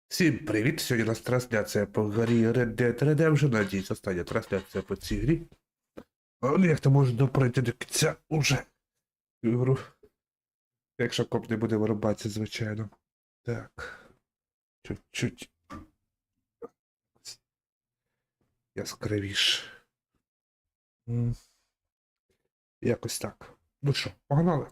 Всім привіт! Сьогодні у нас трансляція по грі Red Dead Redemption. Надіюсь, остання трансляція по цій грі. Але як то можна пройти до кінця уже ігру. Якщо коп не буде вирубатися, звичайно. Так. Чуть-чуть. Яскравіше. Якось так. Ну що, погнали?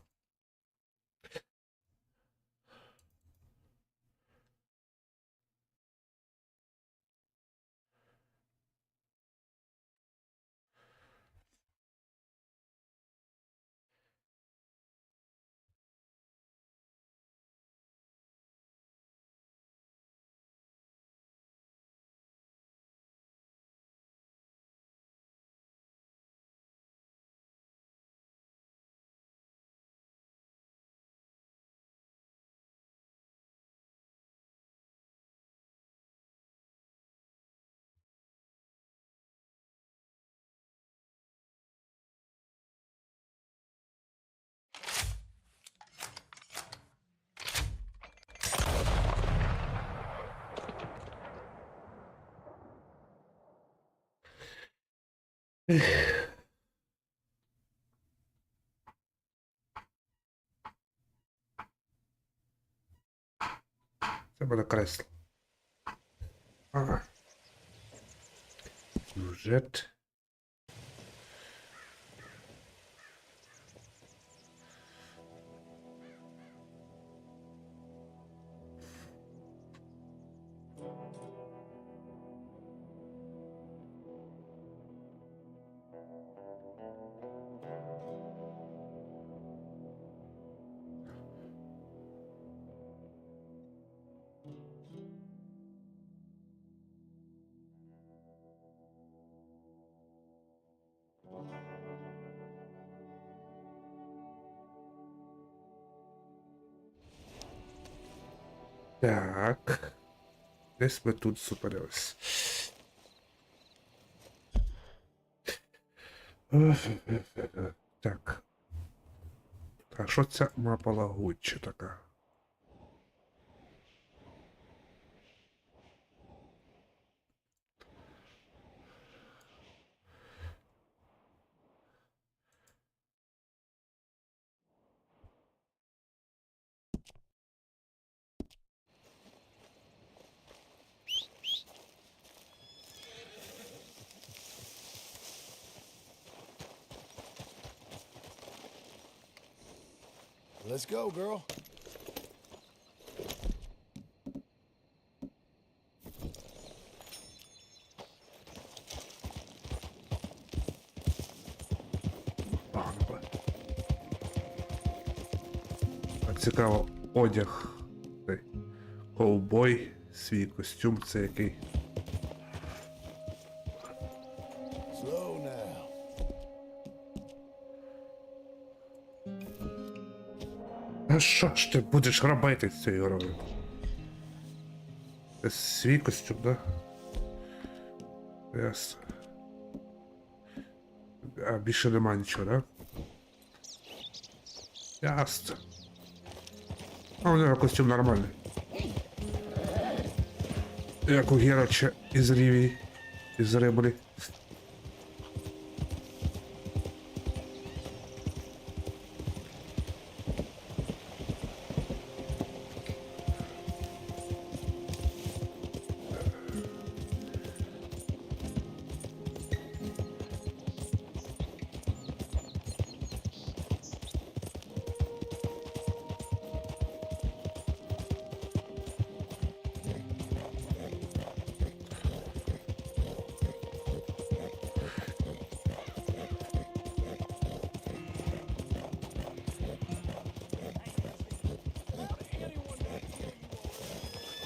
Це буде кресло. Ага. Сюжет. Так. Десь ми тут зупинились. Так. А що ця мапа лагуча така? Let's go, girl. Банку. Так, цікаво, одяг. Цей ковбой, свій костюм, це який. Slow now. А що ж ти будеш робити з цією грою? Це свій костюм, да? Ясно. А більше нема нічого, да? Ясно. А у нього костюм нормальний. Як у Герача із Рівії, із Риблі.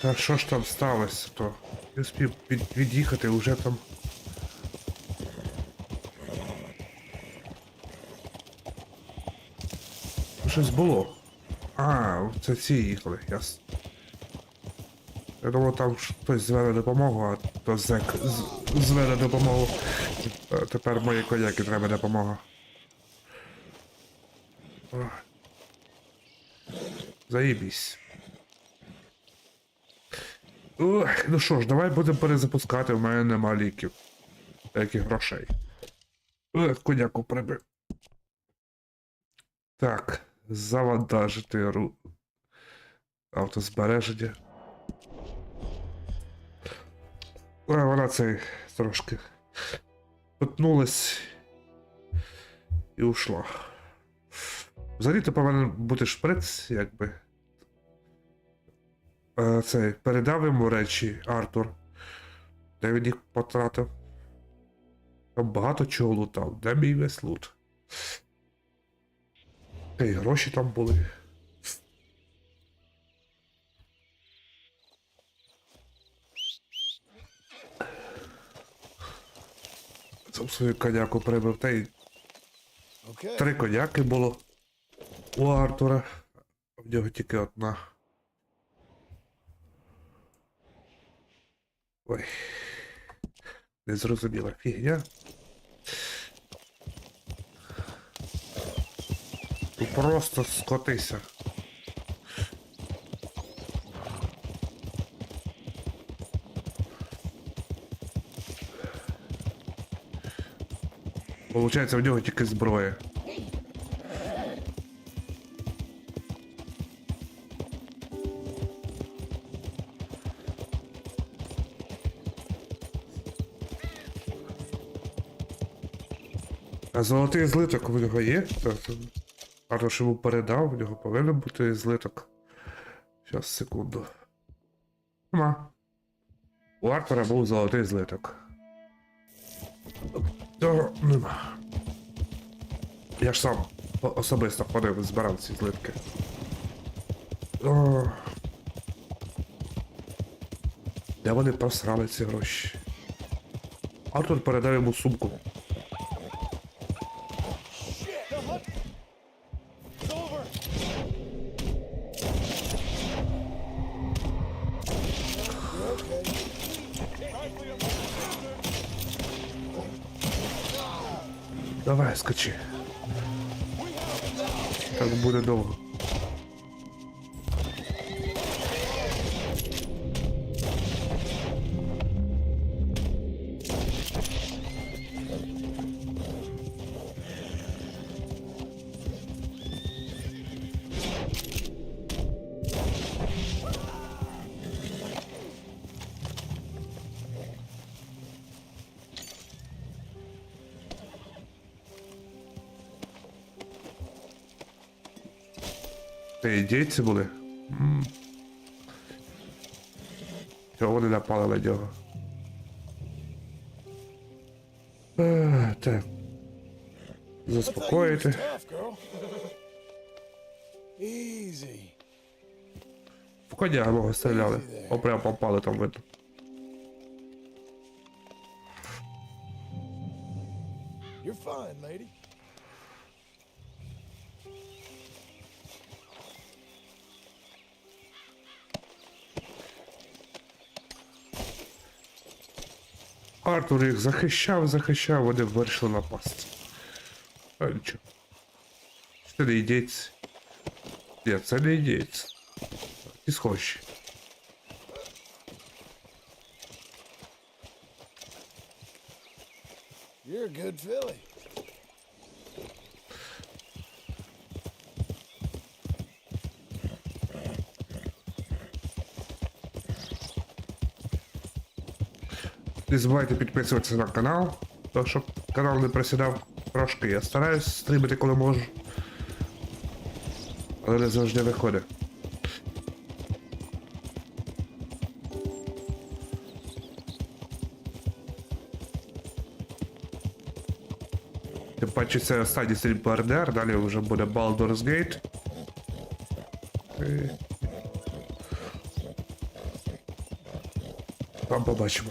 Та що ж там сталося, то? Я спів від'їхати вже там. Щось було. А, це ці їхали, ясно. Я думав, там хтось зведе допомогу, а то зек зведе допомогу. А тепер мої коняки треба допомога. Заїбісь. Ох, ну що ж, давай будемо перезапускати, в мене нема ліків. Яких грошей. Коняку прибив. Так, завантажити автозбереження. Вона цей трошки потнулась і ушла. Взагалі-то повинен бути шприц, якби. Цей, передав йому речі Артур. Де він їх потратив? Там багато чого лутав. Де мій весь лут? Та й гроші там були. Сам свою коняку прибив. Та й Okay. 3 коняки було у Артура. В нього тільки одна. Ой. Незрозуміла фігня. Ну просто скотися. Получається, в нього тільки зброя. А золотий злиток в нього є? Артур йому передав, в нього повинен бути злиток. Щас, секунду. Нема. У Артура був золотий злиток. Того нема. Я ж сам особисто ходив, збирав ці злитки. О. Де вони просрали ці гроші? Артур передав йому сумку. Давай, скачи. Так буде довго. Та індійці були? Чого вони напали на нього? Так. Заспокоїти. Easy. В коня мого стріляли. О, прямо попали там видно. You're fine, lady. Артур їх захищав, вони вирішили напасти. А нічого. Це не ідець. Ні, це не ідець. І схожі. You're a good filly. Не забувайте підписуватися на канал, тому що канал не просідав трошки. Я стараюсь стрімити, коли можу. Але не завжди виходить. Тим паче це останній стрім по РДР, далі вже буде Baldur's Gate. І... Там побачимо.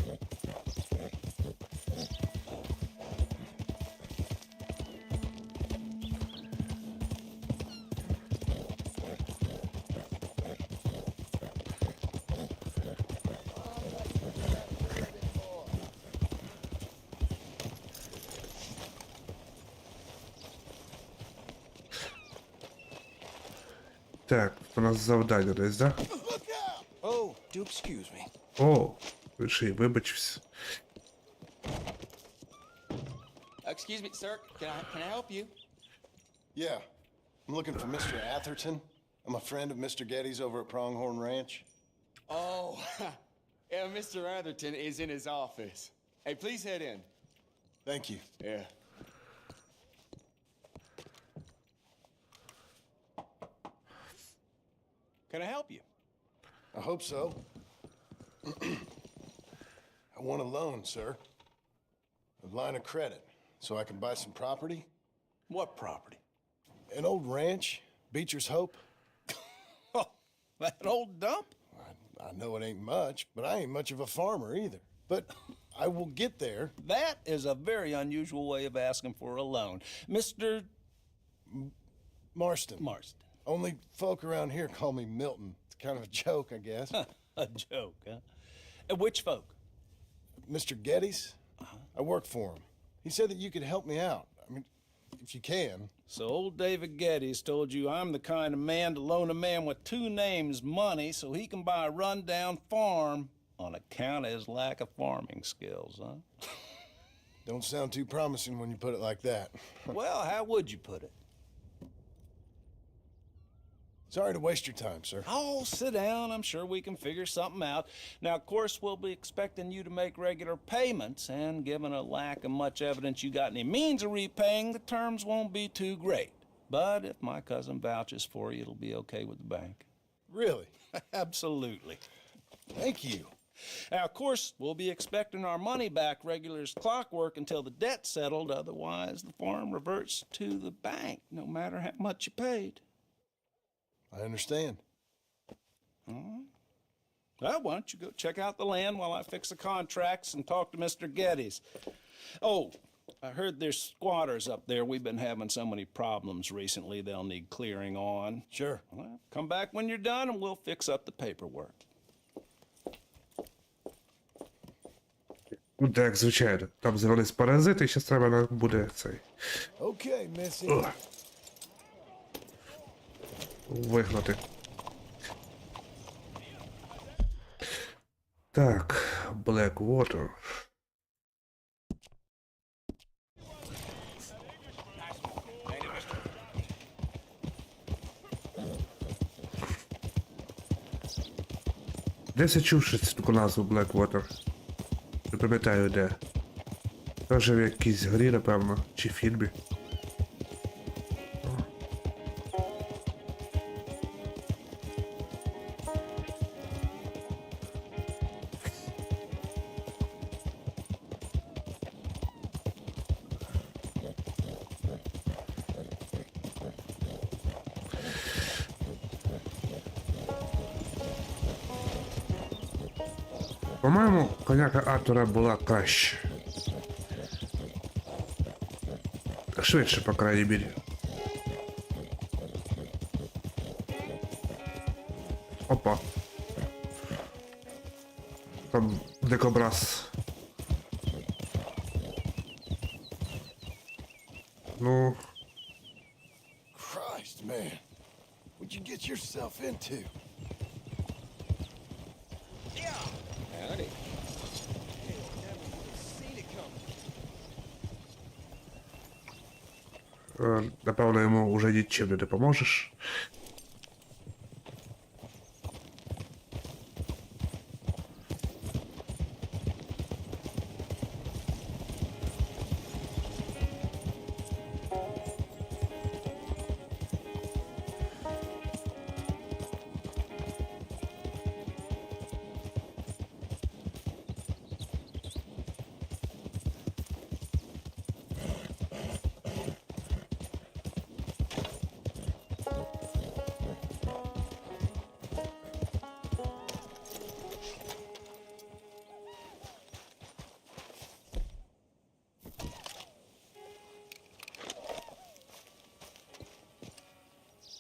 Так, у нас завдання десь, да? Oh, do excuse me. О, ще й вибачився. Excuse me, sir. Can I help you? Yeah. I'm looking for Mr. Atherton. I'm a friend of Mr. Getty's over at Pronghorn Ranch. Oh, yeah, Mr. Atherton is in his office. Hey, please head in. Thank you. Yeah. Can I help you? I hope so. I want a loan, sir. A line of credit, so I can buy some property. What property? An old ranch, Bічерс-Гоуп. Oh, that old dump? I know it ain't much, but I ain't much of a farmer either. But I will get there. That is a very unusual way of asking for a loan. Mr. Marston. Marston. Only folk around here call me Milton. It's kind of a joke, I guess. A joke, huh? And which folk? Mr. Getty's? I work for him. He said that you could help me out. I mean, if you can. So old David Geddes told you I'm the kind of man to loan a man with two names money so he can buy a rundown farm on account of his lack of farming skills, huh? Don't sound too promising when you put it like that. Well, how would you put it? Sorry to waste your time, sir. Oh, sit down. I'm sure we can figure something out. Now, of course, we'll be expecting you to make regular payments, and given a lack of much evidence you got any means of repaying, the terms won't be too great. But if my cousin vouches for you, it'll be okay with the bank. Really? Absolutely. Thank you. Now, of course, we'll be expecting our money back regular as clockwork until the debt's settled. Otherwise, the farm reverts to the bank, no matter how much you paid. I understand. Well, why don't you go check out the land while I fix the contracts and talk to Mr. Geddes. Oh, I heard there's squatters up there. We've been having so many problems recently, they'll need clearing on. Sure. Well, come back when you're done and we'll fix up the paperwork. Ну так, звичайно. Там з'явились паразити, і зараз треба нам буде цей. Okay, Missy. Вигнати. Так, Блеквотер. Десь я чув щось таку назву Блеквотер. Не пам'ятаю де. Теж в якійсь грі, напевно, чи фільмі. По-моєму, коняка Артура була краще. Швидше, по крайній мірі. Опа. Там дикобраз. Ну... Christ, man. What'd you get yourself into? Howdy. Напевно, йому вже нічим не допоможеш.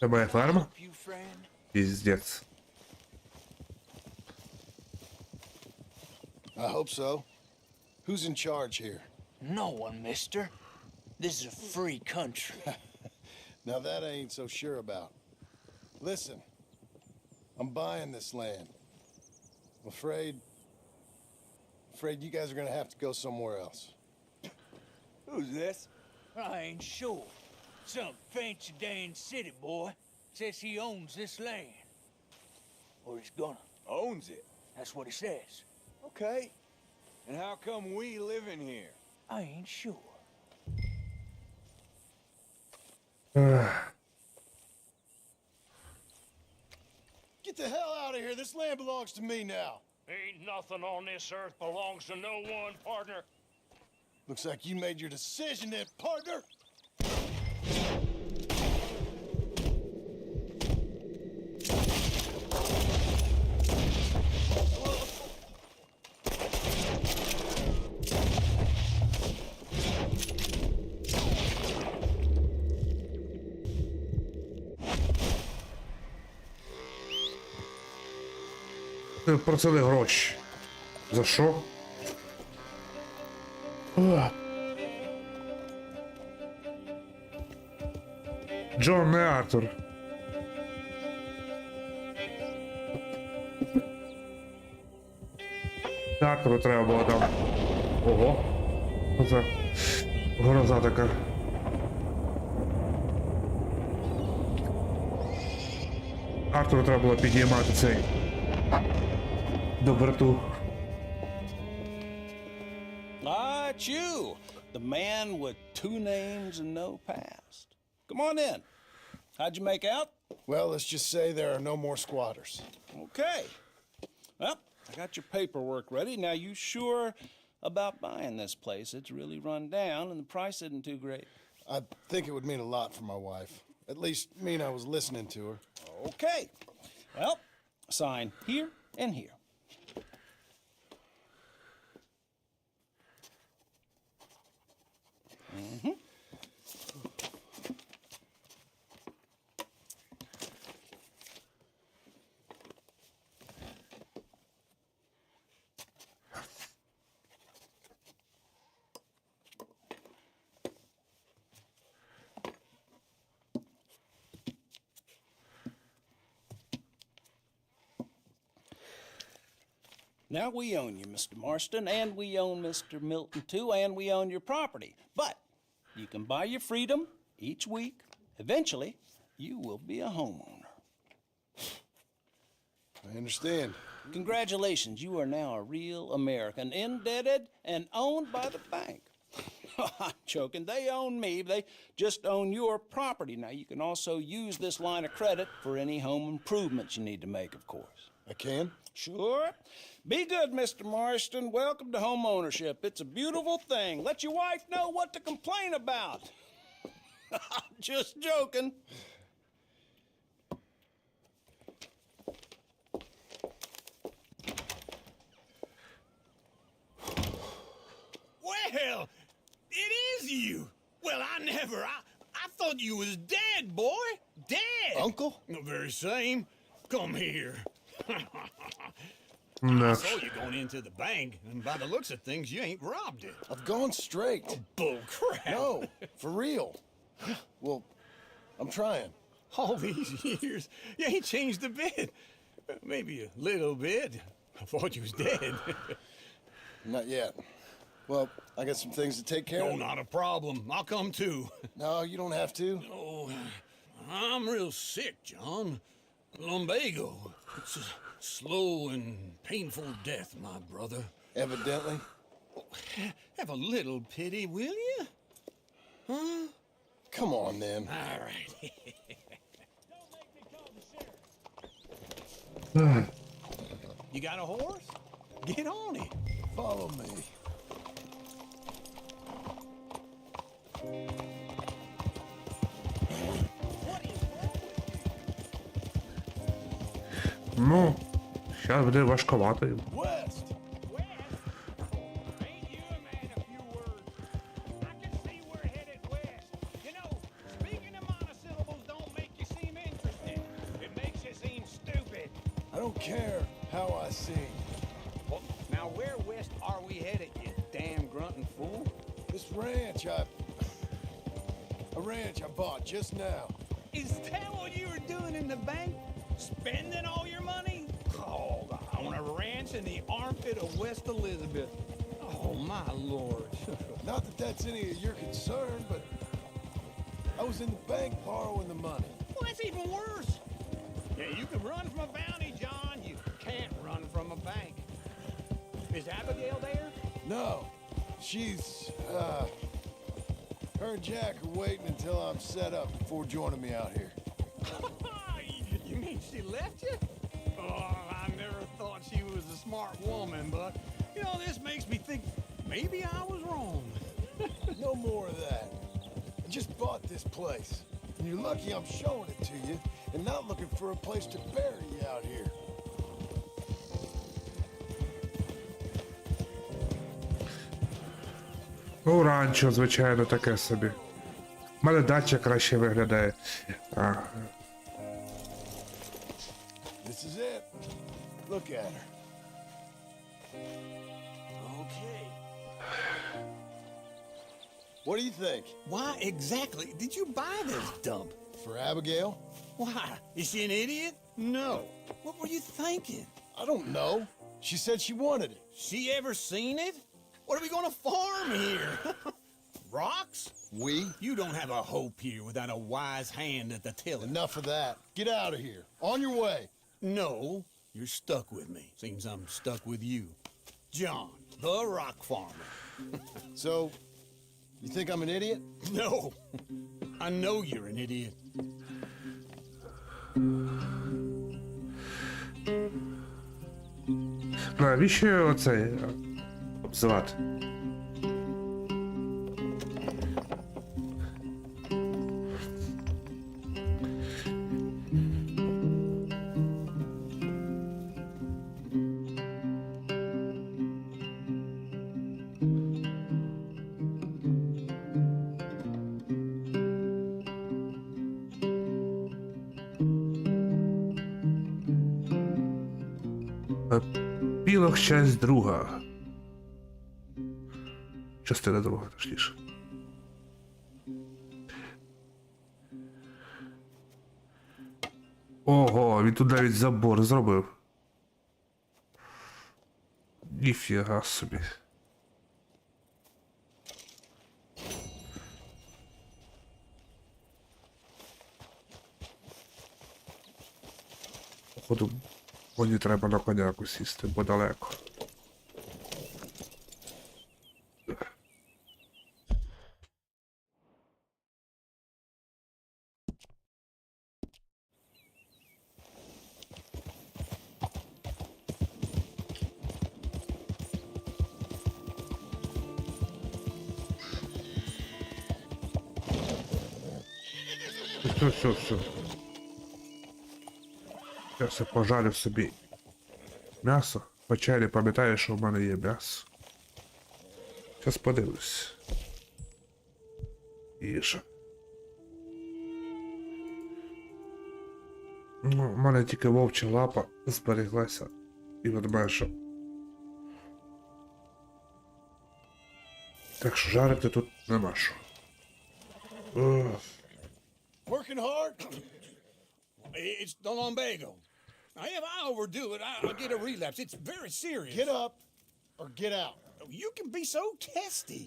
Це моя ферма? You, friend? Піздець. I hope so. Who's in charge here? No one, mister. This is a free country. Now that I ain't so sure about. Listen, I'm buying this land. I'm afraid afraid you guys are gonna have to go somewhere else. Who's this? I ain't sure. Some fancy Dan city boy says he owns this land. Or he's gonna. Owns it. That's what he says. Okay. And how come we live in here? I ain't sure. Get the hell out of here. This land belongs to me now. Ain't nothing on this earth belongs to no one, partner. Looks like you made your decision then, partner. Просили гроші. За що? Джон, не Артур. Артуру треба було там. Ого. Оце гроза така. Артуру треба було підіймати цей доброту. Ah, it's you, the man with 2 names and no past. Come on in. How'd you make out? Well, let's just say there are no more squatters. Okay. Well, I got your paperwork ready. Now, you sure about buying this place? It's really run down, and the price isn't too great. I think it would mean a lot for my wife. At least mean I was listening to her. Okay. Well, sign here and here. Mm-hmm. Now we own you, Mr. Marston, and we own Mr. Milton too, and we own your property. But you can buy your freedom each week. Eventually, you will be a homeowner. I understand. Congratulations, you are now a real American, indebted and owned by the bank. I'm joking, they own me, they just own your property. Now you can also use this line of credit for any home improvements you need to make, of course. I can? Sure. Be good, Mr. Marston. Welcome to home ownership. It's a beautiful thing. Let your wife know what to complain about. I'm just joking. Well, it is you. Well, I thought you was dead, boy. Dead. Uncle? The very same. Come here. No. I saw you going into the bank, and by the looks of things, you ain't robbed it. I've gone straight. Bull crap. No, for real. Well, I'm trying. All these years, you ain't changed a bit. Maybe a little bit. I thought you was dead. Not yet. Well, I got some things to take care No, of. not a problem. I'll come too. No, you don't have to. Oh, I'm real sick, John. Lumbago. It's a slow and painful death, my brother. Evidently. Have a little pity, will you? Huh? Come on, then. All right. You got a horse? Get on it. Follow me. Ну, зараз буде важковато. West. Ain't you a man of few words? I can see we're headed west. You know, speaking of monosyllables don't make you seem interested. It makes you seem stupid. I don't care how I sing. Well, now where west are we headed, you damn grunting fool? This ranch I bought just now. Is that what you were doing in the bank? Spending all your money? Oh, on a ranch in the armpit of West Elizabeth. my lord. Not that that's any of your concern, but I was in the bank borrowing the money. Well, that's even worse. Yeah, you can run from a bounty, John. You can't run from a bank. Is Abigail there? No, she's, her and Jack are waiting until I'm set up before joining me out here. You mean she left you? Oh, I never thought she was a smart woman, but, you know, this makes me think maybe I was wrong. No more of that. I just bought this place, and you're lucky I'm showing it to you and not looking for a place to bury you out here. Ну, ранчо, звичайно, таке собі. У мене дача краще виглядає. This is it. Look at her. Okay. What do you think? Why exactly did you buy this dump? For Abigail? Why? Is she an idiot? No. What were you thinking? I don't know. She said she wanted it. She ever seen it? What are we gonna farm here? Rocks? We? You don't have a hope here without a wise hand at the tiller. Enough of that. Get out of here. On your way. No, you're stuck with me. Seems I'm stuck with you. John, the rock farmer. So, you think I'm an idiot? No, I know you're an idiot. Навіщо оцей обзивати? Епілог, часть друга. Частина друга, точніше. Ого, він тут навіть забор зробив. Ніфіга собі. Походу, мені треба на коняку сісти, бо далеко. Все. Я все пожарив собі м'ясо. Хоча я не пам'ятаю, що в мене є м'ясо. Зараз подивлюсь. Їжа. Ну, в мене тільки вовча лапа збереглася і ведмежа. Так що жарити тут нема що. Working hard? It's the lumbago. If I overdo it, I'll get a relapse. It's very serious. Get up or get out. You can be so testy.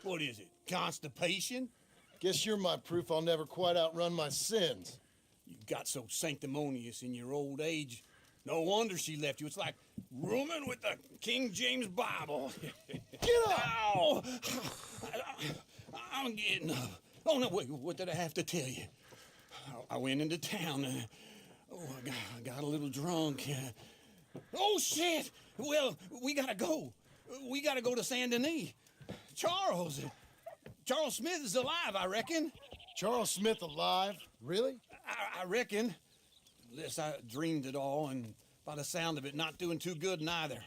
What is it? Constipation? Guess you're my proof I'll never quite outrun my sins. You got so sanctimonious in your old age. No wonder she left you. It's like rooming with the King James Bible. Get up! Ow! I'm getting up. Oh, no, wait, what did I have to tell you? I went into town. I got a little drunk. Oh, shit! Well, we gotta go. We gotta go to Sен-Dені. Charles Smith is alive, I reckon. Charles Smith alive? Really? I reckon. Unless I dreamed it all, and by the sound of it, not doing too good neither.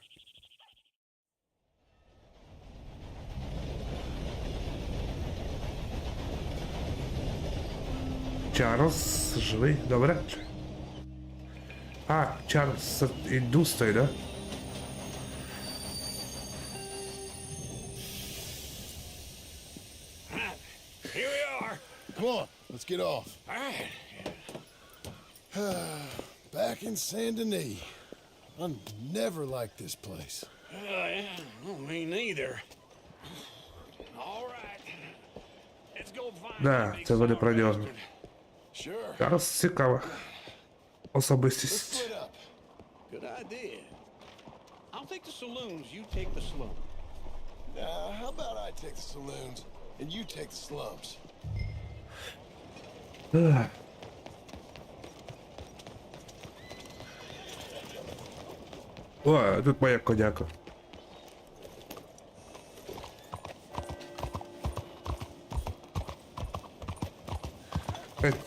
Чарльз живий, добре? А, Чарльз індус той, да? Here we are. Come on, let's get off. All right. Back in Sен-Dені. I never liked this place. Yeah, well, me neither. All right. Let's go find Да, that big це вони про sour нього. bastard. Sure. Зараз цікава Let's особистість. split up. Good idea. I'll take the saloons, you take the slum. How about I take the saloons and you take the slums? Ех. О, тут моя коняка.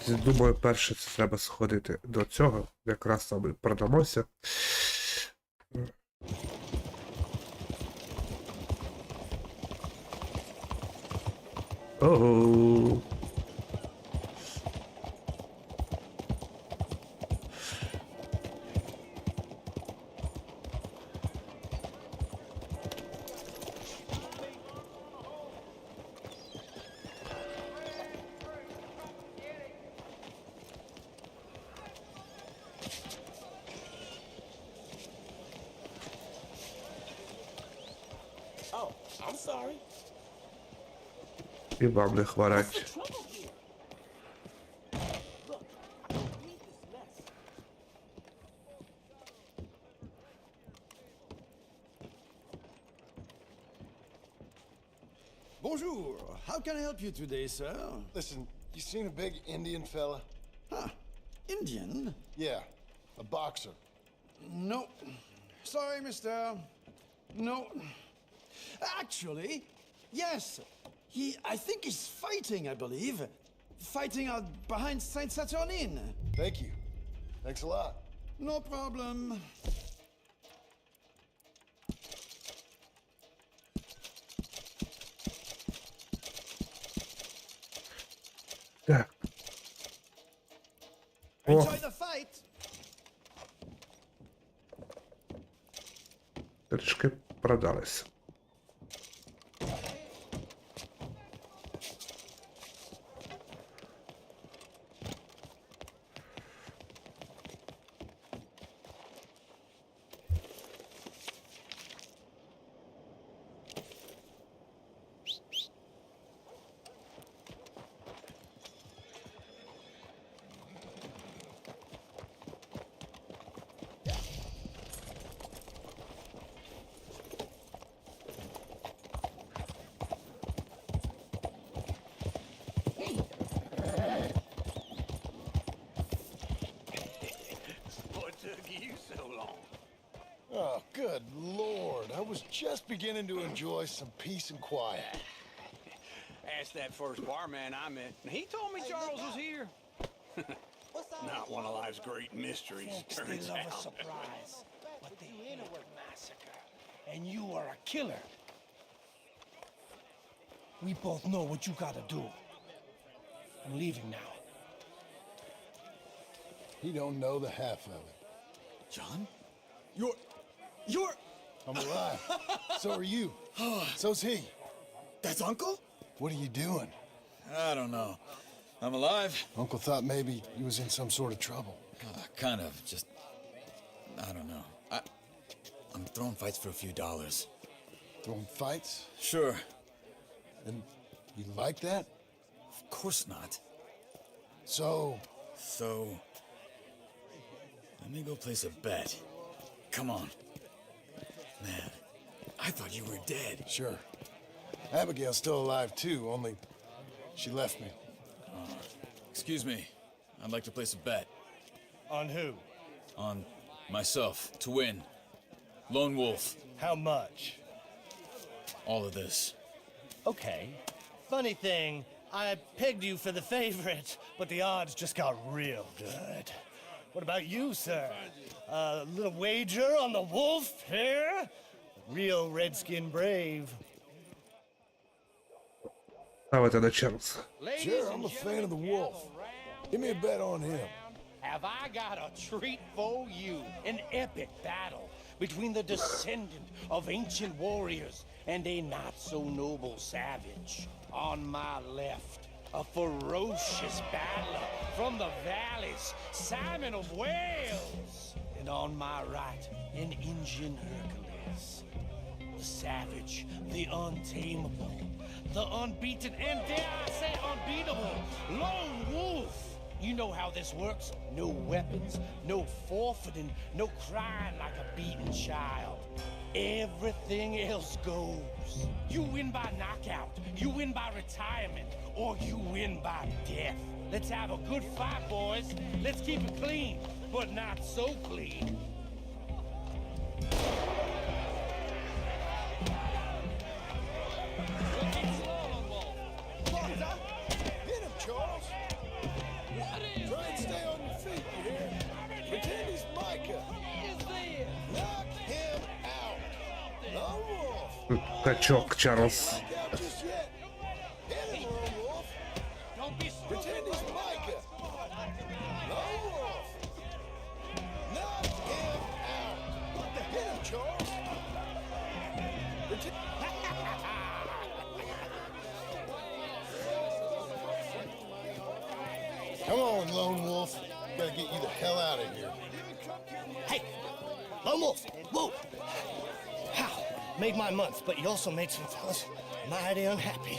Думаю, перше це треба сходити до цього. Якраз саме продамося. Ого. Oh, I'm sorry. І вам не What's хворать. the trouble here? Look, I don't need this mess. Bonjour. How can I help you today, sir? Listen, you seen a big Indian fella? Huh. Indian? Yeah, a boxer. No. Sorry, mister. No. Actually, yes. I think he's fighting, I believe. Fighting out behind Saint Saturnine. Thank you. Thanks a lot. No problem. Так. О, Enjoy the fight. трішки продались. What took you so long? Oh, good Lord. I was just beginning to enjoy some peace and quiet. Asked that first barman I met, and he told me Charles was here. Not one of life's great mysteries, turns They love a out. surprise, but they hate a massacre. And you are a killer. We both know what you gotta do. I'm leaving now. He don't know the half of it. John? You're... I'm alive. So are you. So's he. That's Uncle? What are you doing? I don't know. I'm alive. Uncle thought maybe he was in some sort of trouble. Kind of. Just, I don't know. I'm throwing fights for a few dollars. Throwing fights? Sure. And you like that? Of course not. So, So, let me go place a bet. Come on. Man, I thought you were dead. sure. Abigail's still alive too, only she left me. Excuse me. I'd like to place a bet. On who? On myself. To win. Lone Wolf. How much? All of this. Okay. Funny thing, I pegged you for the favorite, but the odds just got real good. What about you, sir? A little wager on the wolf here? Real redskin brave. Ставити на Чарльз. Sure, I'm a fan of the wolf. Give me a bet on him. Have I got a treat for you? An epic battle between the descendant of ancient warriors and a not-so-noble savage. On my left, a ferocious battler from the valleys, Simon of Wales. And on my right, an Indian Hercules. The savage, the untamable, the unbeaten, and dare I say unbeatable, lone wolf. You know how this works. No weapons, no forfeiting, no crying like a beaten child. Everything else goes. You win by knockout, you win by retirement, or you win by death. Let's have a good fight, boys. Let's keep it clean, but not so clean. Hit him, Charles. Try and stay on your feet, you hear? Pretend he's Micah. Knock him out. Lone wolf. Качок, Чарльз. Knock out just yet. Hit him, Lone wolf. Pretend he's Micah. Lone wolf. Knock him out. Hit him, Charles. Pretend. Come on, Lone Wolf. Gotta get you the hell out of here. Hey, Lone Wolf, whoa! How? Made my month, but you also made some fellas mighty unhappy.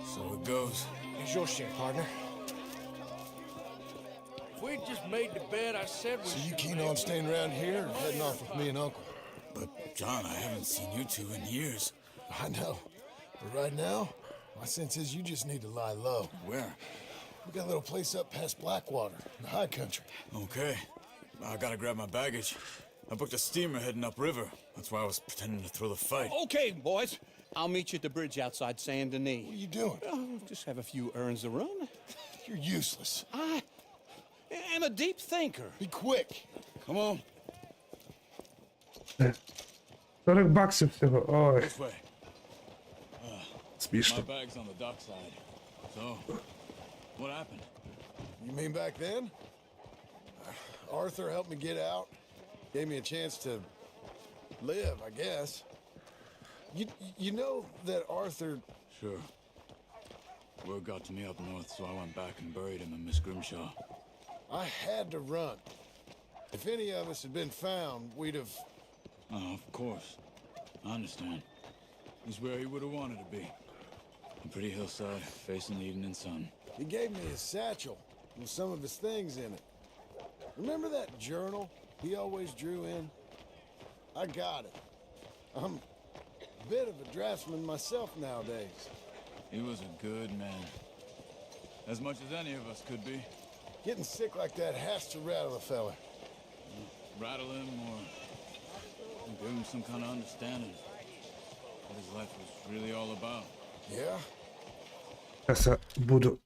So it goes. Here's your share, partner. If we just made the bed I said we So you keen on staying around here or heading off with me and Uncle? But, John, I haven't seen you two in years. I know. But right now, my sense is you just need to lie low. Where? We got a little place up past Blackwater, in the high country. Okay. I gotta grab my baggage. I booked a steamer heading upriver. That's why I was pretending to throw the fight. Okay, boys. I'll meet you at the bridge outside Sен-Dені. What are you doing? Oh, just have a few errands to run. You're useless. I am a deep thinker. Be quick. Come on. 40 баксів всього. Ой, This way. My смішно. bag's on the dockside. So, what happened? You mean back then? Arthur helped me get out. Gave me a chance to live, I guess. You know that Arthur... Sure. Word got to me up north, so I went back and buried him in Miss Grimshaw. I had to run. If any of us had been found, we'd have... Oh, of course. I understand. He's where he would have wanted to be. A pretty hillside, facing the evening sun. He gave me his satchel with some of his things in it. Remember that journal he always drew in? I got it. I'm a bit of a draftsman myself nowadays. He was a good man. As much as any of us could be. Getting sick like that has to rattle a fella. Rattle him or give him some kind of understanding what his life was really all about. Yeah? Зараз я буду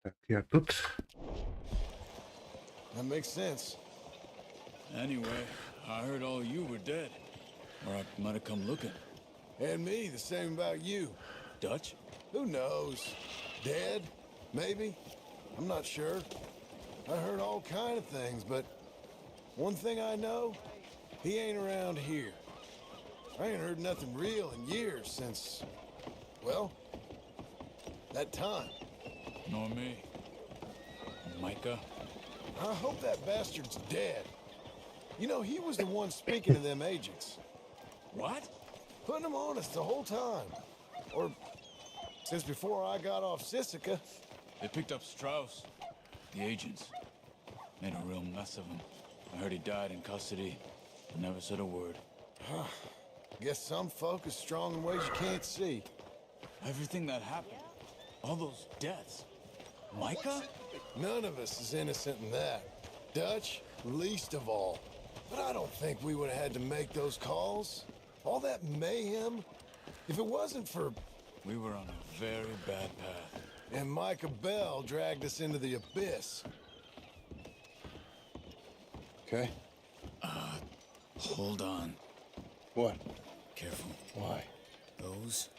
Так, я тут. That makes sense. Anyway, I heard all you were dead. Or I might have come looking. And me, the same about you. Dutch? Who knows? Dead? Maybe? I'm not sure. I heard all kind of things, but one thing I know, he ain't around here. I ain't heard nothing real in years since, well, that time. Nor me. Micah? I hope that bastard's dead. You know, he was the one speaking to them agents. What? Putting them on us the whole time. Or since before I got off Sisika. They picked up Strauss. The agents. Made a real mess of him. I heard he died in custody. Never said a word. Guess some folk is strong in ways you can't see. Everything that happened. All those deaths. Micah? None of us is innocent in that. Dutch, least of all. But I don't think we would have had to make those calls. All that mayhem. If it wasn't for... We were on a very bad path. And Micah Bell dragged us into the abyss. Okay? Hold on. What? Careful. Why? Those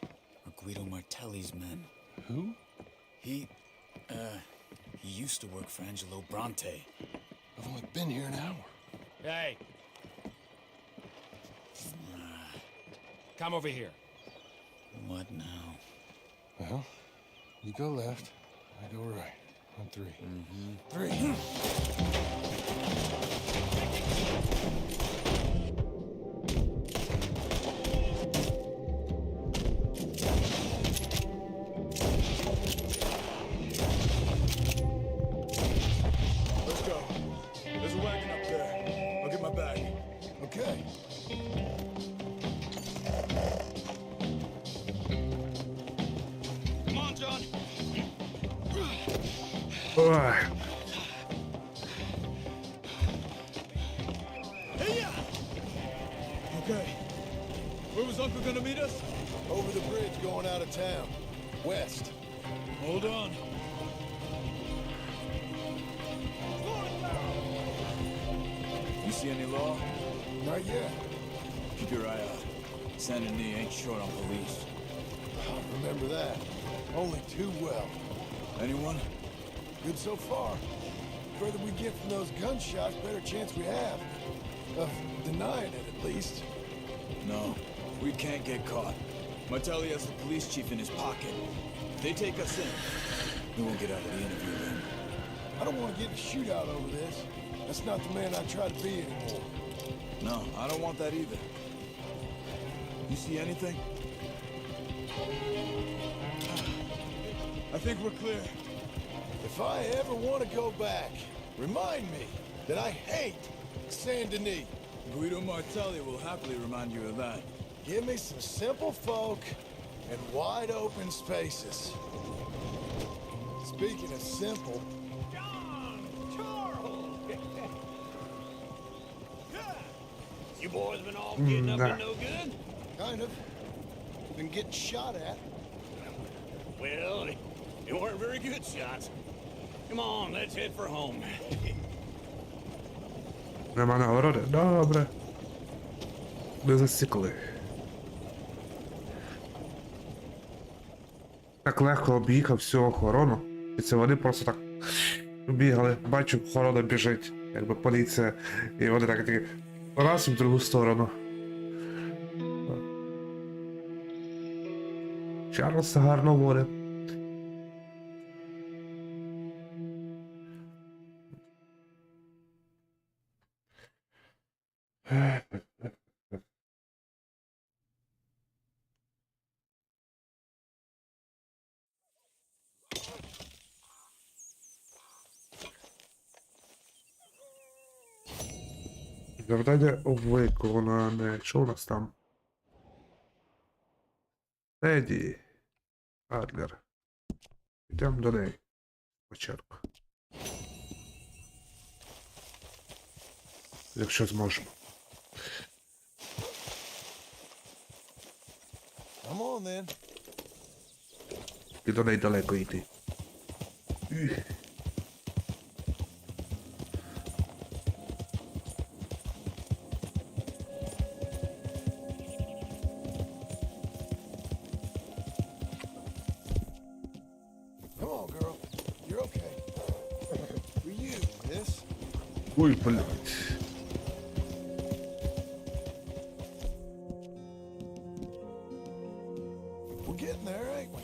are Guido Martelli's men. Who? He used to work for Angelo Bronte. I've only been here an hour. Hey. Come over here. What now? Well, you go left, I go right. On three. Three. Let's go. There's a wagon up there. I'll get my bag. Okay. Come on, John. Ой. Okay. Where was Uncle gonna meet us? Over the bridge going out of town. West. Hold on. You see any law? Not yet. Keep your eye out. Sен-Dені ain't short on police. Remember that. Only too well. Anyone? Good so far. Further we get from those gunshots, better chance we have. Of denying it, at least. No, we can't get caught. Martelli has the police chief in his pocket. If they take us in, we won't get out of the interview then. I don't want to get in a shootout over this. That's not the man I try to be anymore. No, I don't want that either. You see anything? I think we're clear. If I ever want to go back, remind me that I hate Sен-Dені. Guido Martelli will happily remind you of that. Give me some simple folk and wide open spaces. Speaking of simple, John! Charles! You boys been all getting up and no good? kind of. Been getting shot at. Well, they weren't very good shots. Come on, let's head for home. Нема нагороди? Добре. Не засікли. Так легко об'їхав всю охорону. І це вони просто так бігали. Бачу, охорона біжить, якби поліція. І вони так такі раз в другу сторону. Чарльз гарно водить. Завдання виконане. Що у нас там? Седі Адлер. Йдемо до неї. Спочатку. Якщо зможемо. Come on then. І до неї далеко йти. Come on, girl. You're okay. For you, miss. Ой, блядь. We're getting there, ain't we?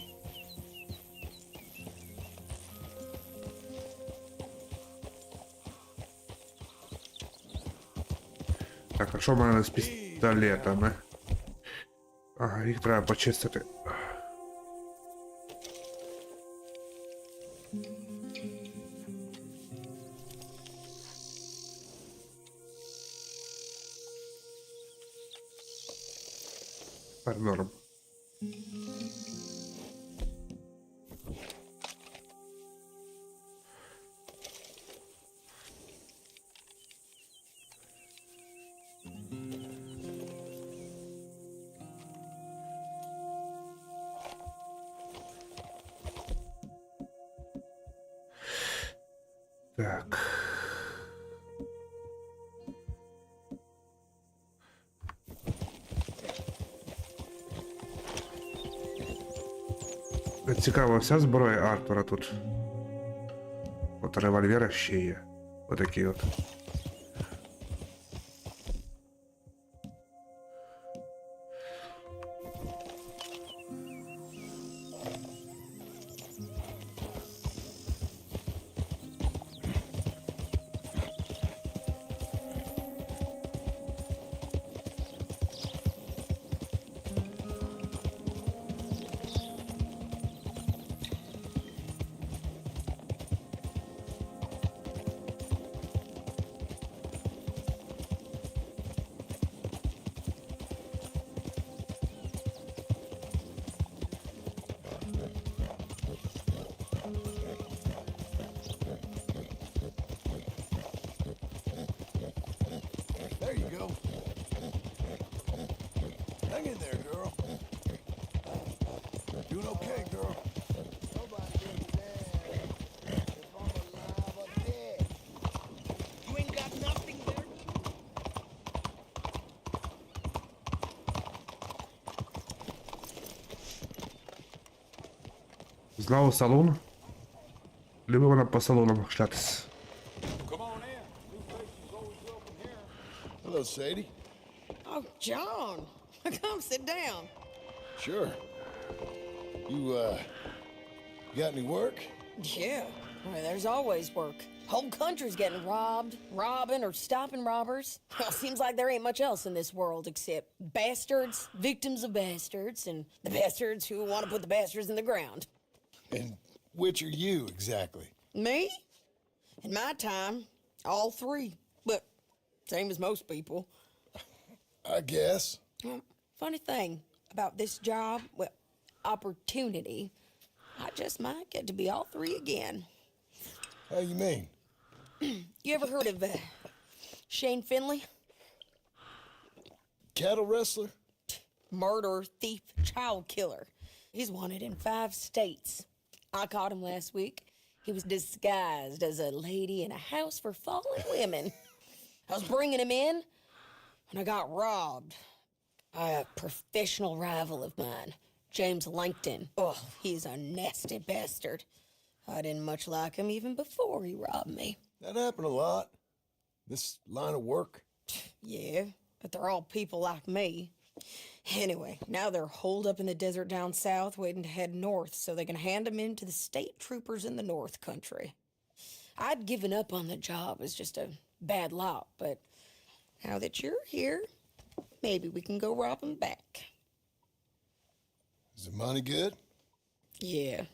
Так, а що в мене з пістолетами? Ага, їх треба почистити. Тепер норм. Так. Цікаво, вся зброя Артура тут. От револьвера ще є. Отакі от. There you go. Hang in there, girl. Doing okay, girl. Nobody gets dead. If I'm alive or dead. You ain't got nothing there. Знову салон. Люблю вона по салонам шлятись. Hello, Sadie. Oh, John, come sit down. Sure. You got any work? Yeah, well, there's always work. Whole country's getting robbed, robbing, or stopping robbers. Well, seems like there ain't much else in this world except bastards, victims of bastards, and the bastards who want to put the bastards in the ground. And which are you exactly? Me? In my time, all three. But same as most people. I guess. Well, funny thing about this job, well, opportunity, I just might get to be all three again. How you mean? You ever heard of Shane Finley? Cattle wrestler? Murderer, thief, child killer. He's wanted in 5 states. I caught him last week. He was disguised as a lady in a house for fallen women. I was bringing him in, and I got robbed by a professional rival of mine, James Langton. Oh, he's a nasty bastard. I didn't much like him even before he robbed me. That happened a lot. This line of work. Yeah, but they're all people like me. Anyway, now they're holed up in the desert down south waiting to head north so they can hand them in to the state troopers in the north country. I'd given up on the job as just a bad lot, but now that you're here, maybe we can go rob them back. Is the money good? Yeah,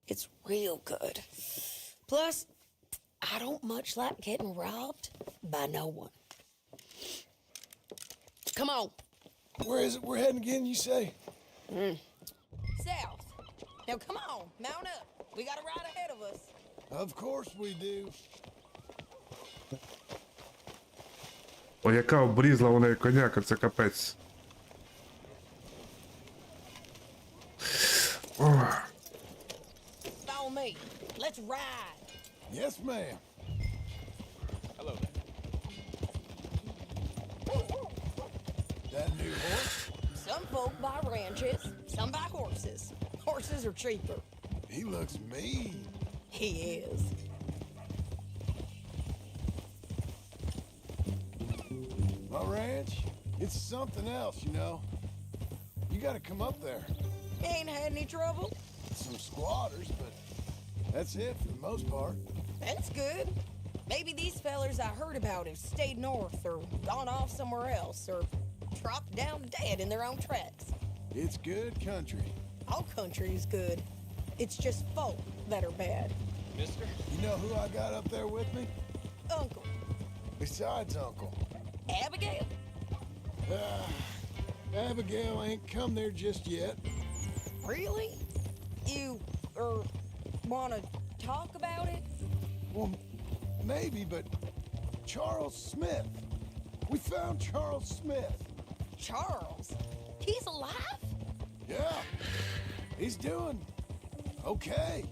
it's real good. Plus, I don't much like getting robbed by no one. Come on. Where is it we're heading again, you say? South. Now come on, mount up. We got a ride ahead of us. Of course we do. О, яка обрізла у неї коняка, це капець. Follow me. way. Let's ride. Yes, ma'am. Hello there. That new horse? Some folk buy ranches, some buy horses. Horses are cheaper. He looks mean. He is. My ranch, it's something else, you know. You gotta come up there. Ain't had any trouble? Some squatters, but that's it for the most part. That's good. Maybe these fellers I heard about have stayed north or gone off somewhere else or dropped down dead in their own tracks. It's good country. All country is good. It's just folk that are bad. Mister? You know who I got up there with me? Uncle. Besides Uncle. Abigail? Abigail ain't come there just yet. Really? You, wanna talk about it? Well, maybe, but Charles Smith. We found Charles Smith. Charles? He's alive? Yeah, he's doing okay.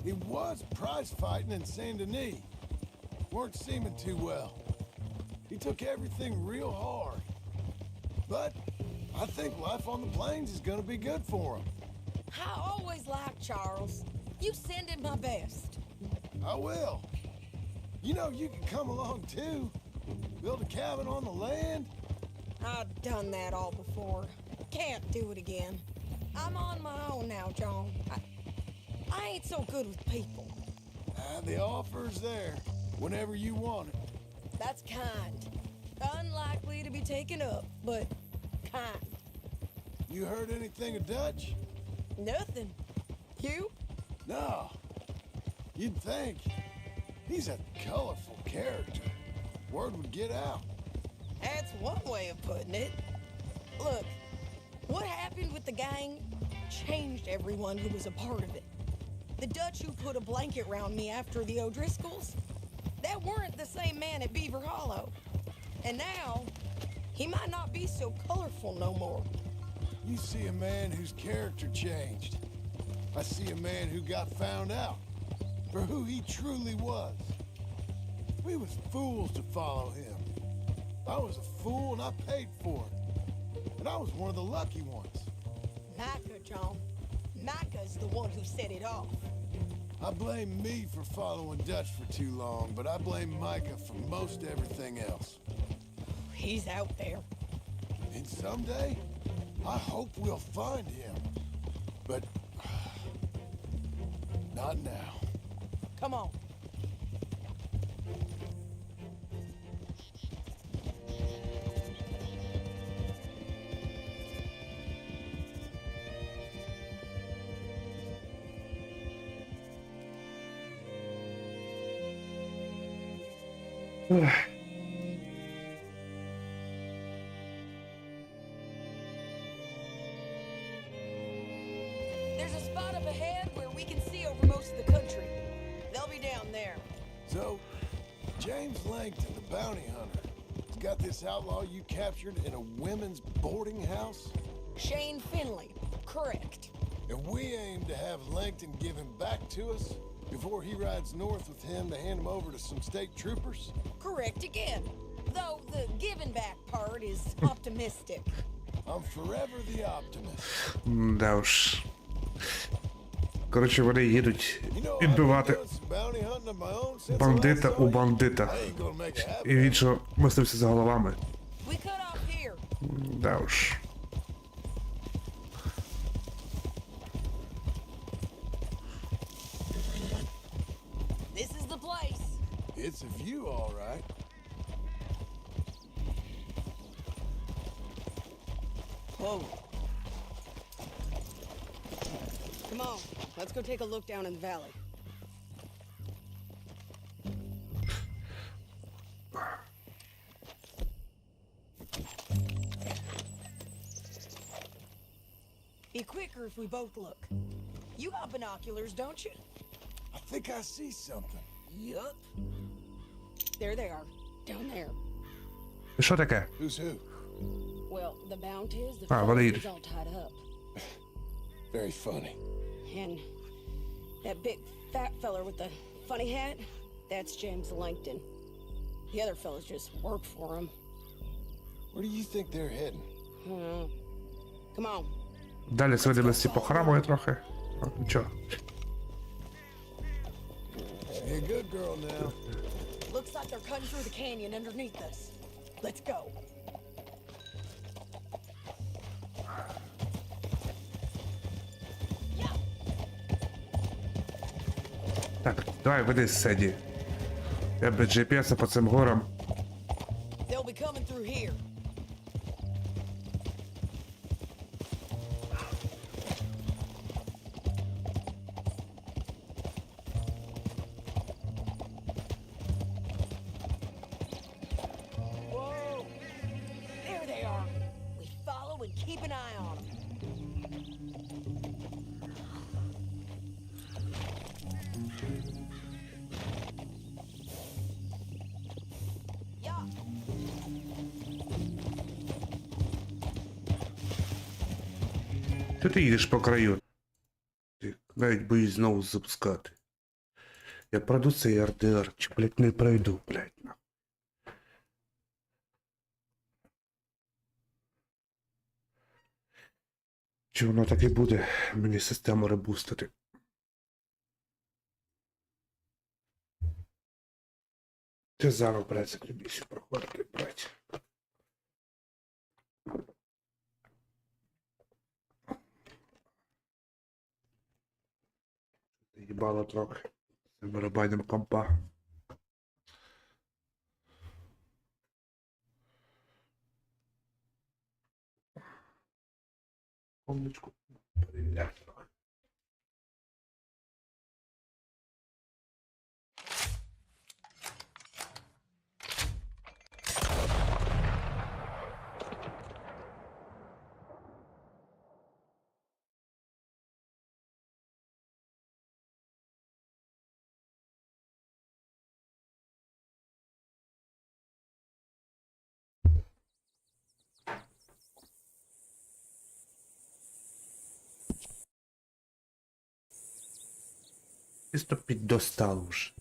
He was prize fighting in Sen-Dені. Weren't seeming too well. He took everything real hard. But I think life on the plains is gonna be good for him. I always liked Charles. You send him my best. I will. You know, you can come along too. Build a cabin on the land. I've done that all before. Can't do it again. I'm on my own now, John. I ain't so good with people. The offer's there whenever you want it. That's kind. Unlikely to be taken up, but kind. You heard anything of Dutch? Nothing. You? No. You'd think. He's a colorful character. Word would get out. That's one way of putting it. Look, what happened with the gang changed everyone who was a part of it. The Dutch who put a blanket round me after the O'Driscolls, that weren't the same man at Beaver Hollow. And now, he might not be so colorful no more. You see a man whose character changed. I see a man who got found out for who he truly was. We was fools to follow him. I was a fool and I paid for it. And I was one of the lucky ones. Micah, John. Micah's the one who set it off. I blame me for following Dutch for too long, but I blame Micah for most everything else. He's out there. And someday, I hope we'll find him. But not now. Come on. There's a spot up ahead where we can see over most of the country. They'll be down there. So, James Langton, the bounty hunter, has got this outlaw you captured in a women's boarding house? Shane Finley, correct. And we aim to have Langton give him back to us before he rides north with him to hand him over to some state troopers? Correct again. Though the giving back part is optimistic. I'm forever the optimist. Да уж. Коротше, вони їдуть You know, I've been відбивати doing some bounty hunting of my own since I бандита last у saw you. бандита. I ain't gonna make it І happen. він що мисливця за головами. We cut off here. Да уж. This is the place. It's a view, all right. Whoa. Come on, let's go take a look down in the valley. Be quicker if we both look. You got binoculars, don't you? I think I see something. Yup. There they are, down there. Що таке? Who's who? Well, the bounties, the Ah, fellas what are you- is all tied up. Very funny. And That big fat feller with the funny hat, that's James Langton. The other fellas just work for him. Where do you think they're heading? Come on. Далі свидимості похрамує трохи. Нічого. Be a good girl now. Looks like they're cutting through the canyon underneath us. Let's go. Так, давай, веди, Седі. Я без GPS по цим горам. They'll be coming through here. Whoa! There they are. We follow and keep an eye on them. Yeah. Що ти їдеш по краю? Ти навіть боюсь знову запускати. Я пройду цей РДР, чи, блядь, не пройду, блядь, нахуй. Чи воно так і буде мені систему ребустити? Ти зараз, блядь, цю місію проходити, блядь. Їбало трохи. Це барабанем компа. Комничку перевіряти трохи. Чисто піддостало вже.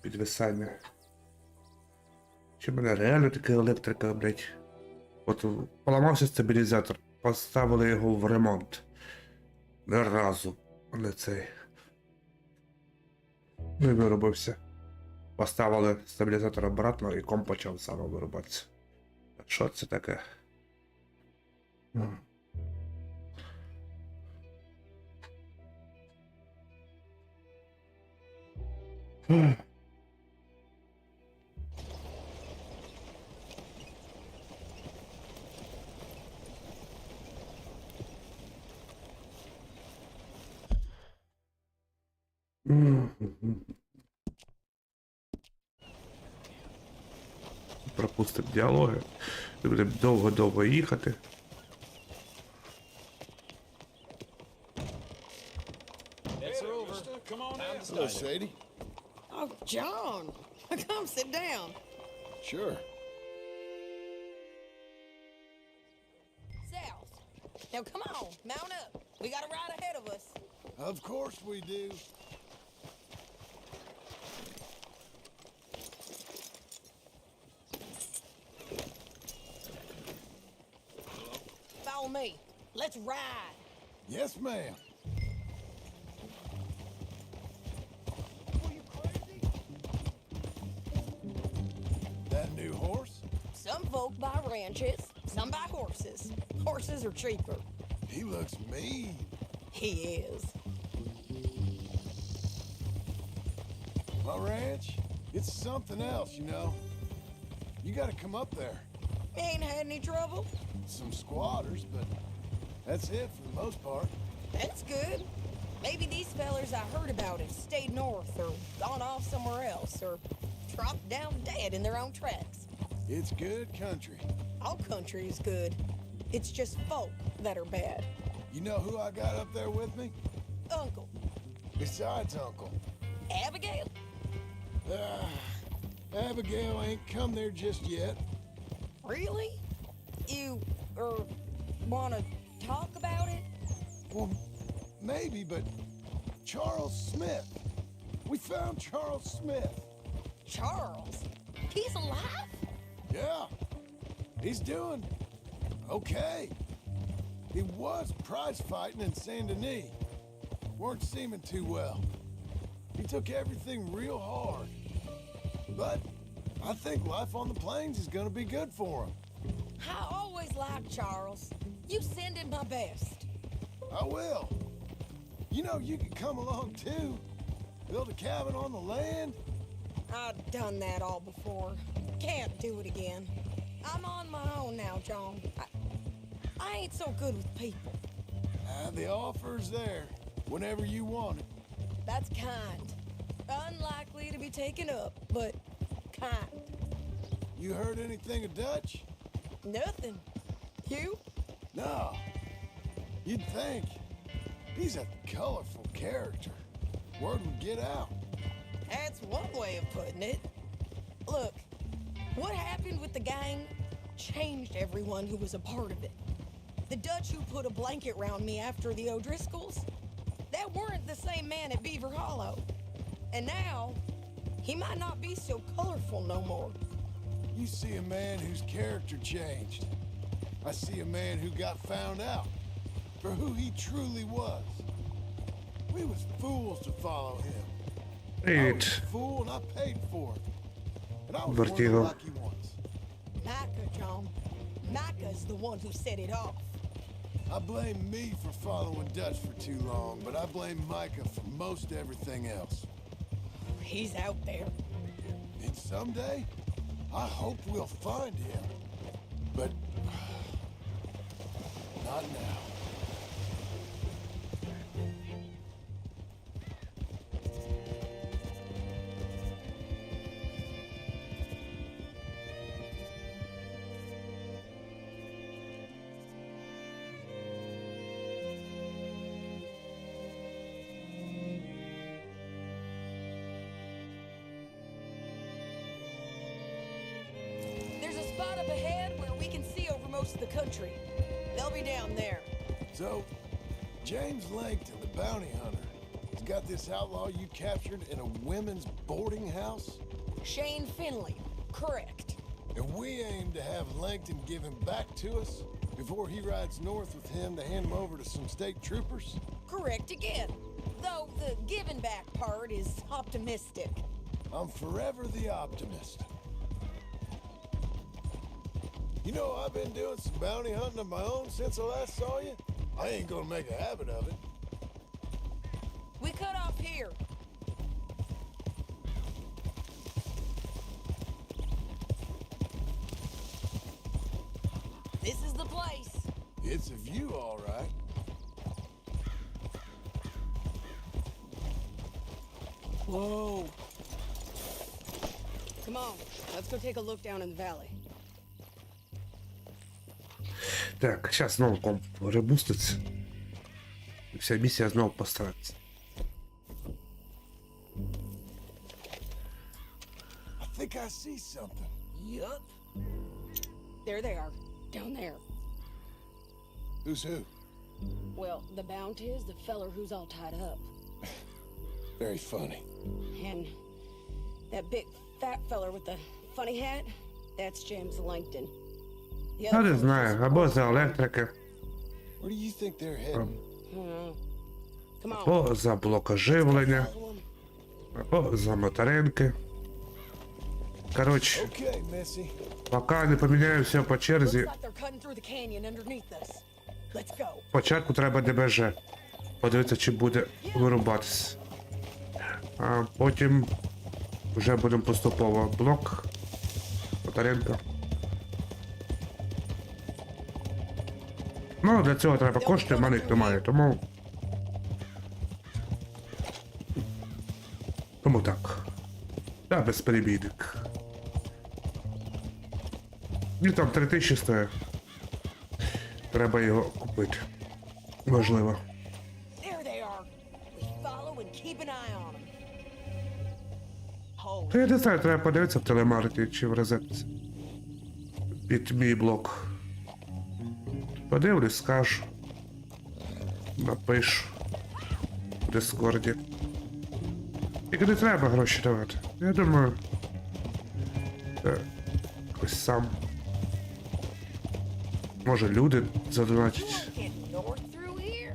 Підвисання. Чи в мене реально така електрика, блядь. От поламався стабілізатор. Поставили його в ремонт. Не разу. Не цей. Не виробився. Поставили стабілізатор обратно і комп почав саме вирубатися. Що це таке? Пропустив діалоги. Буде довго-довго їхати. Hello, Sadie. Oh, John. Come sit down. Sure. South. Now come on, mount up. We got a ride ahead of us. Of course we do. Follow me. Let's ride. Yes, ma'am. That new horse? Some folk buy ranches, some buy horses. Horses are cheaper. He looks mean. He is. My ranch? It's something else, you know. You gotta come up there. Ain't had any trouble? Some squatters, but that's it for the most part. That's good. Maybe these fellers I heard about have stayed north or gone off somewhere else or dropped down dead in their own tracks. It's good country. All country is good. It's just folk that are bad. You know who I got up there with me? Uncle. Besides Uncle. Abigail? Abigail ain't come there just yet. Really? You, wanna talk about it? Well, maybe, but Charles Smith. We found Charles Smith. Charles? He's alive? Yeah. He's doing okay. He was prize fighting in Sен-Dені. Weren't seeming too well. He took everything real hard. But I think life on the plains is gonna be good for him. I always liked Charles. You send him my best. I will. You know, you can come along too. Build a cabin on the land. I've done that all before. Can't do it again. I'm on my own now, John. I ain't so good with people. The offer's there whenever you want it. That's kind. Unlikely to be taken up, but kind. You heard anything of Dutch? Nothing. You? No. You'd think. He's a colorful character. Word would get out. That's one way of putting it. Look, what happened with the gang changed everyone who was a part of it. The Dutch who put a blanket round me after the O'Driscolls, that weren't the same man at Beaver Hollow. And now, he might not be so colorful no more. You see a man whose character changed. I see a man who got found out for who he truly was. We was fools to follow him. I Привіт. was a fool and I paid for it. And I was one of Братів. the lucky ones. Micah, John. Micah's the one who set it off. I blame me for following Dutch for too long, but I blame Micah for most everything else. He's out there. And someday, I hope we'll find him. But not now. There's a spot up ahead where we can see over most of the country. They'll be down there. So, James Langton, the bounty hunter, has got this outlaw you captured in a women's boarding house? Shane Finley. Correct. And we aim to have Langton give him back to us before he rides north with him to hand him over to some state troopers? Correct again. Though the giving back part is optimistic. I'm forever the optimist. You know, I've been doing some bounty hunting of my own since I last saw you. I ain't gonna make a habit of it. We cut off here. This is the place. It's a view, all right. Whoa. Come on, let's go take a look down in the valley. Так, зараз знову комп ребуститься. І вся місія знову постарається. I think I see something. Yup. There they are, down there. Who's who? Well, the bounty is the feller who's all tied up. Very funny. And that big fat feller with the funny hat, that's James Langton. The Я other не fellas знаю, is- або за електрики, Where do you think they're heading? Come on. або за блокоживлення, Follow 'em. або за моторинки. Коротше, Okay, Missy. поки не поміняю все по черзі, Looks like they're cutting through the canyon underneath us. Let's go. спочатку треба ДБЖ. Подивитися, чи буде вирубатись. А потім вже будемо поступово. Блок, моторинка. Ну, для цього треба кошти, в мене їх немає, тому... Тому так. Та без перебійник. І там 3000 стоїть. Треба його купити. Важливо. There they are. We follow and keep an eye on them. Hold. Та я не знаю, треба подивитися в телемаркеті чи в розетці. Під мій блок. Подивлюсь, скажу. Напишу. Дискорді. Тільки не треба гроші давати. Я думаю... Якось сам. Може люди задонатять.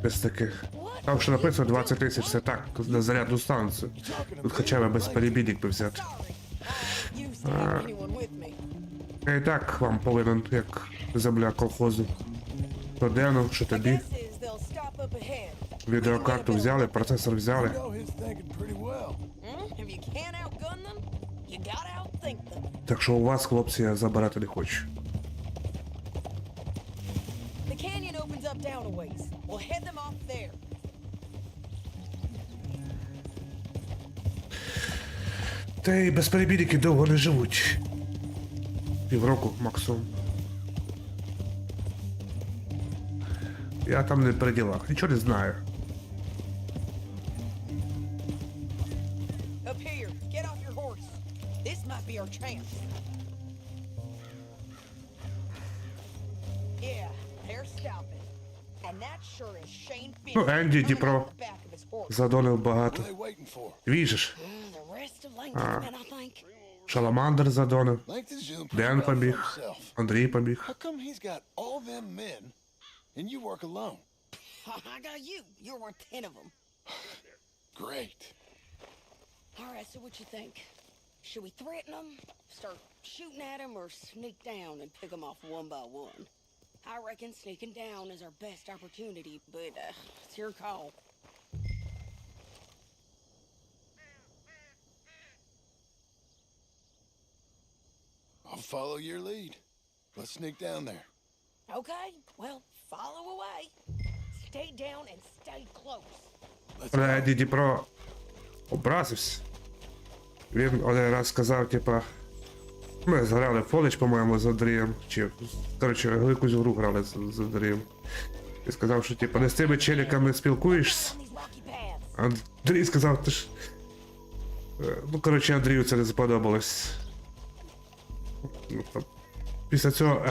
Без таких. Там що написано 20 тисяч, це так, на зарядну станцію. Тут хоча б без перебійник би взяти. Я і так вам повинен, як земля колхозу. То Дену, що тобі. Відеокарту взяли, процесор взяли. know his thinking pretty well. If you can't outgun them, you gotta outthink them. Так що у вас, хлопці, я забирати не хочу. The canyon opens up down a ways. We'll head them off there. Та й без перебійників довго не живуть. Півроку максимум. Я там не при ділах, нічого не знаю. Up here, get off your horse. This might be our chance. Yeah, they're stopping. And that sure is Shane Finn. Ну, Енді Дніпро on the back of his horse. задонив багато. What are they waiting for? Віжиш, The rest of Langton's men, I think. Шаламандр задонив, Langton's doing pretty Ден well for побіг, himself. Андрій побіг. How come he's got all them men and you work alone? I got you. You're worth 10 of them. Great. All right, so what you think? Should we threaten them, start shooting at them, or sneak down and pick them off one by one? I reckon sneaking down is our best opportunity, but it's your call. I'll follow your lead. Let's sneak down there. Okay, well, follow away. Stay down and stay close. Let's go. Енді Дніпро образився. Він один раз сказав, типа... Ми зграли фолич, по-моєму, з Андрієм. Чи, коротше, якусь гру грали з Андрієм. І сказав, що типа не з цими челіками спілкуєшся. On these rocky paths. Андрій сказав, ти ж... Ну, коротше, Андрію це не сподобалось. Ну, там. Після цього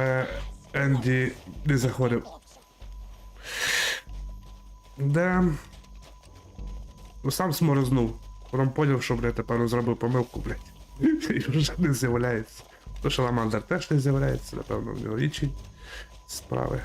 Енді не заходив. Да. Ну, сам сморознув. Потім поняв, що, блядь, напевно, зробив помилку, блядь. І вже не з'являється. То Шаламандр теж не з'являється, напевно, в нього інші справи.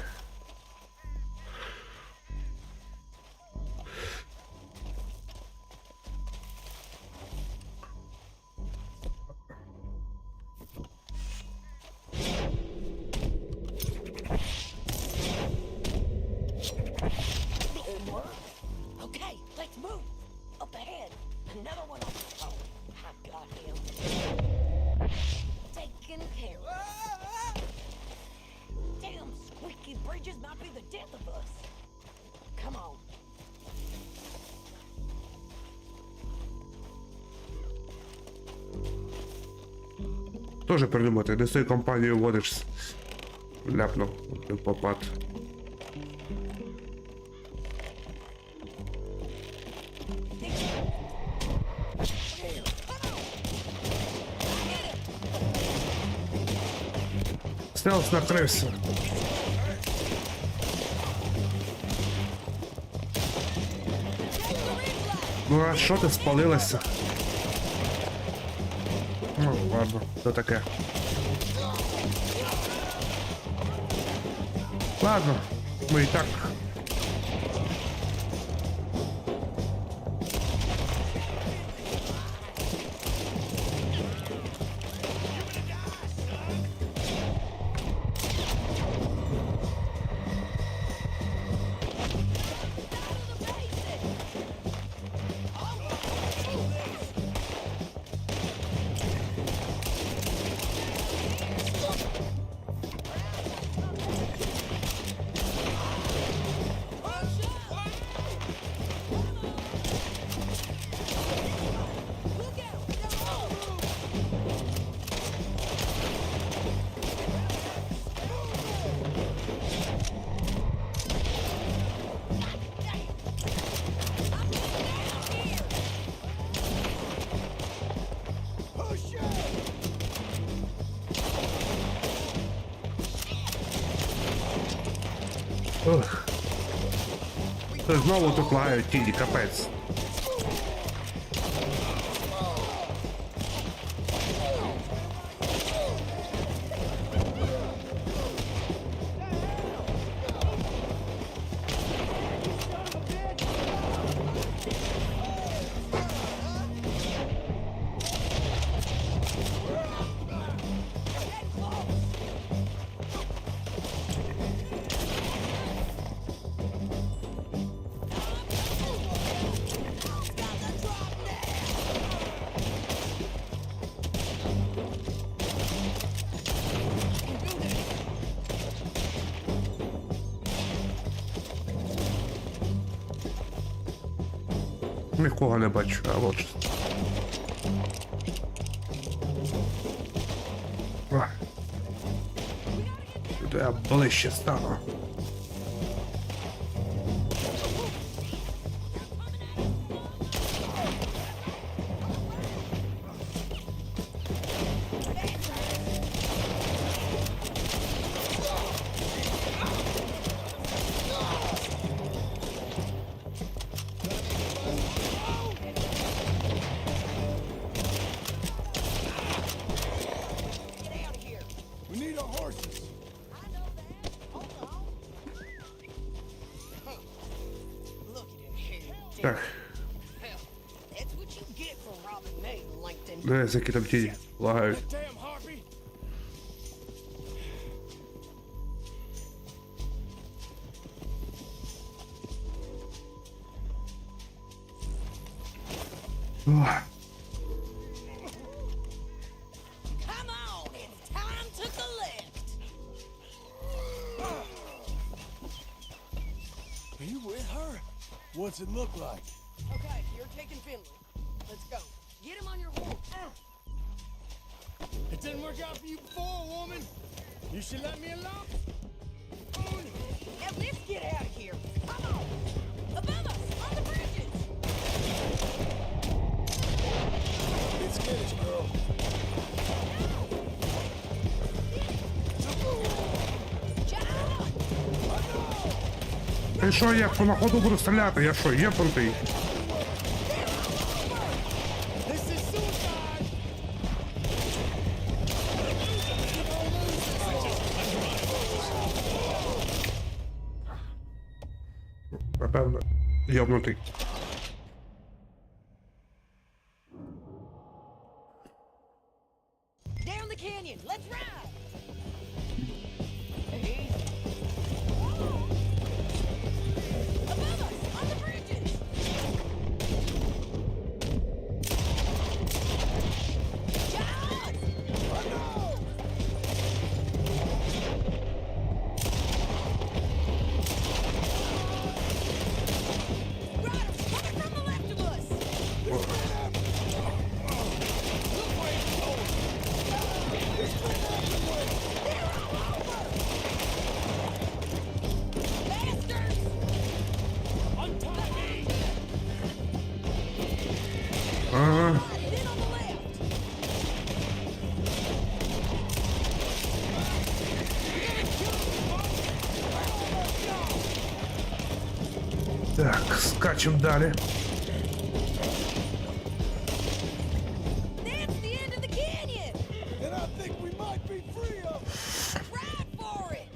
Okay, let's move. Up ahead. Another one on the phone. I got him. Taken care of. Damn squeaky bridges might be the death of us. Come on. Тоже придумати, не з тою компанією водиш. Ляпнув один попад. Стелс накрився. Ну а що ти спалилася? Ну ладно, що таке. Ладно, ми і так. Ох. Це знову тут лагають тіні, капець. Нікого не бачу, а от. Туди я ближче стану. We need our horses. Так. That's what you get for robbing me, Langton. Дивись, які там ті лагають. Damn harpy! Ох. Come on, it's time to collect. Are you with her? What's it look like? Okay, you're taking Finley. Let's go. Get him on your horse. It didn't work out for you before, woman. You should let me alone. Now let's get out of here. Come on. Above us, on the bridges. It's skittish, girl. Ти що, я по находу буду стріляти? Я що, єпнутий? This is suicide! Напевно, єбнутий. Down the canyon. Let's ride. Above us, on the bridges. John! Riders coming from the left of us. Bastards! Untie me! Ага. Then on the left. Так, скачем далі. That's the end of the canyon. And I think we might be free of it. Ride for it.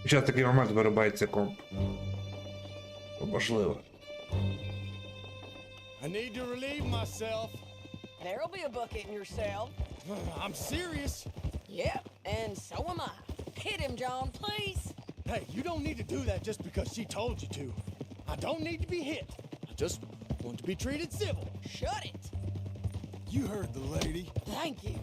Зараз такий момент вирубається комп. Можливо. I need to relieve myself. There'll be a bucket in your cell. I'm serious. Yep, and so am I. Hit him, John, please. Hey, you don't need to do that just because she told you to. I don't need to be hit. I just want to be treated civil. Shut it. You heard the lady. Thank you.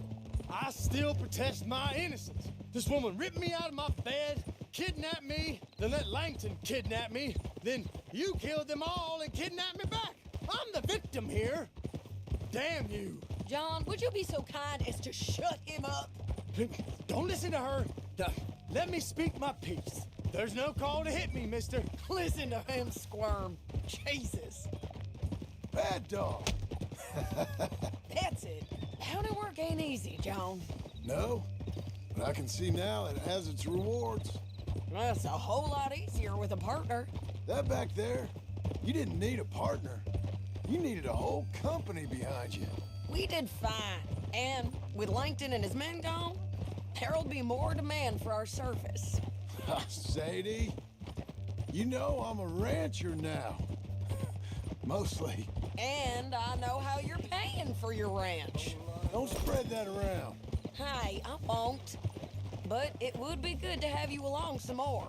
I still protest my innocence. This woman ripped me out of my bed, kidnapped me, then let Langton kidnap me, then you killed them all and kidnapped me back. I'm the victim here. Damn you. John, would you be so kind as to shut him up? Don't listen to her. Let me speak my piece. There's no call to hit me, mister. Listen to him squirm. Jesus. Bad dog. That's it. County work ain't easy, John. No, but I can see now it has its rewards. That's a whole lot easier with a partner. That back there, you didn't need a partner. You needed a whole company behind you. We did fine. And with Langton and his men gone, there'll be more demand for our service. Sadie, you know I'm a rancher now. Mostly. And I know how you're paying for your ranch. Don't spread that around. Hey, I won't. But it would be good to have you along some more.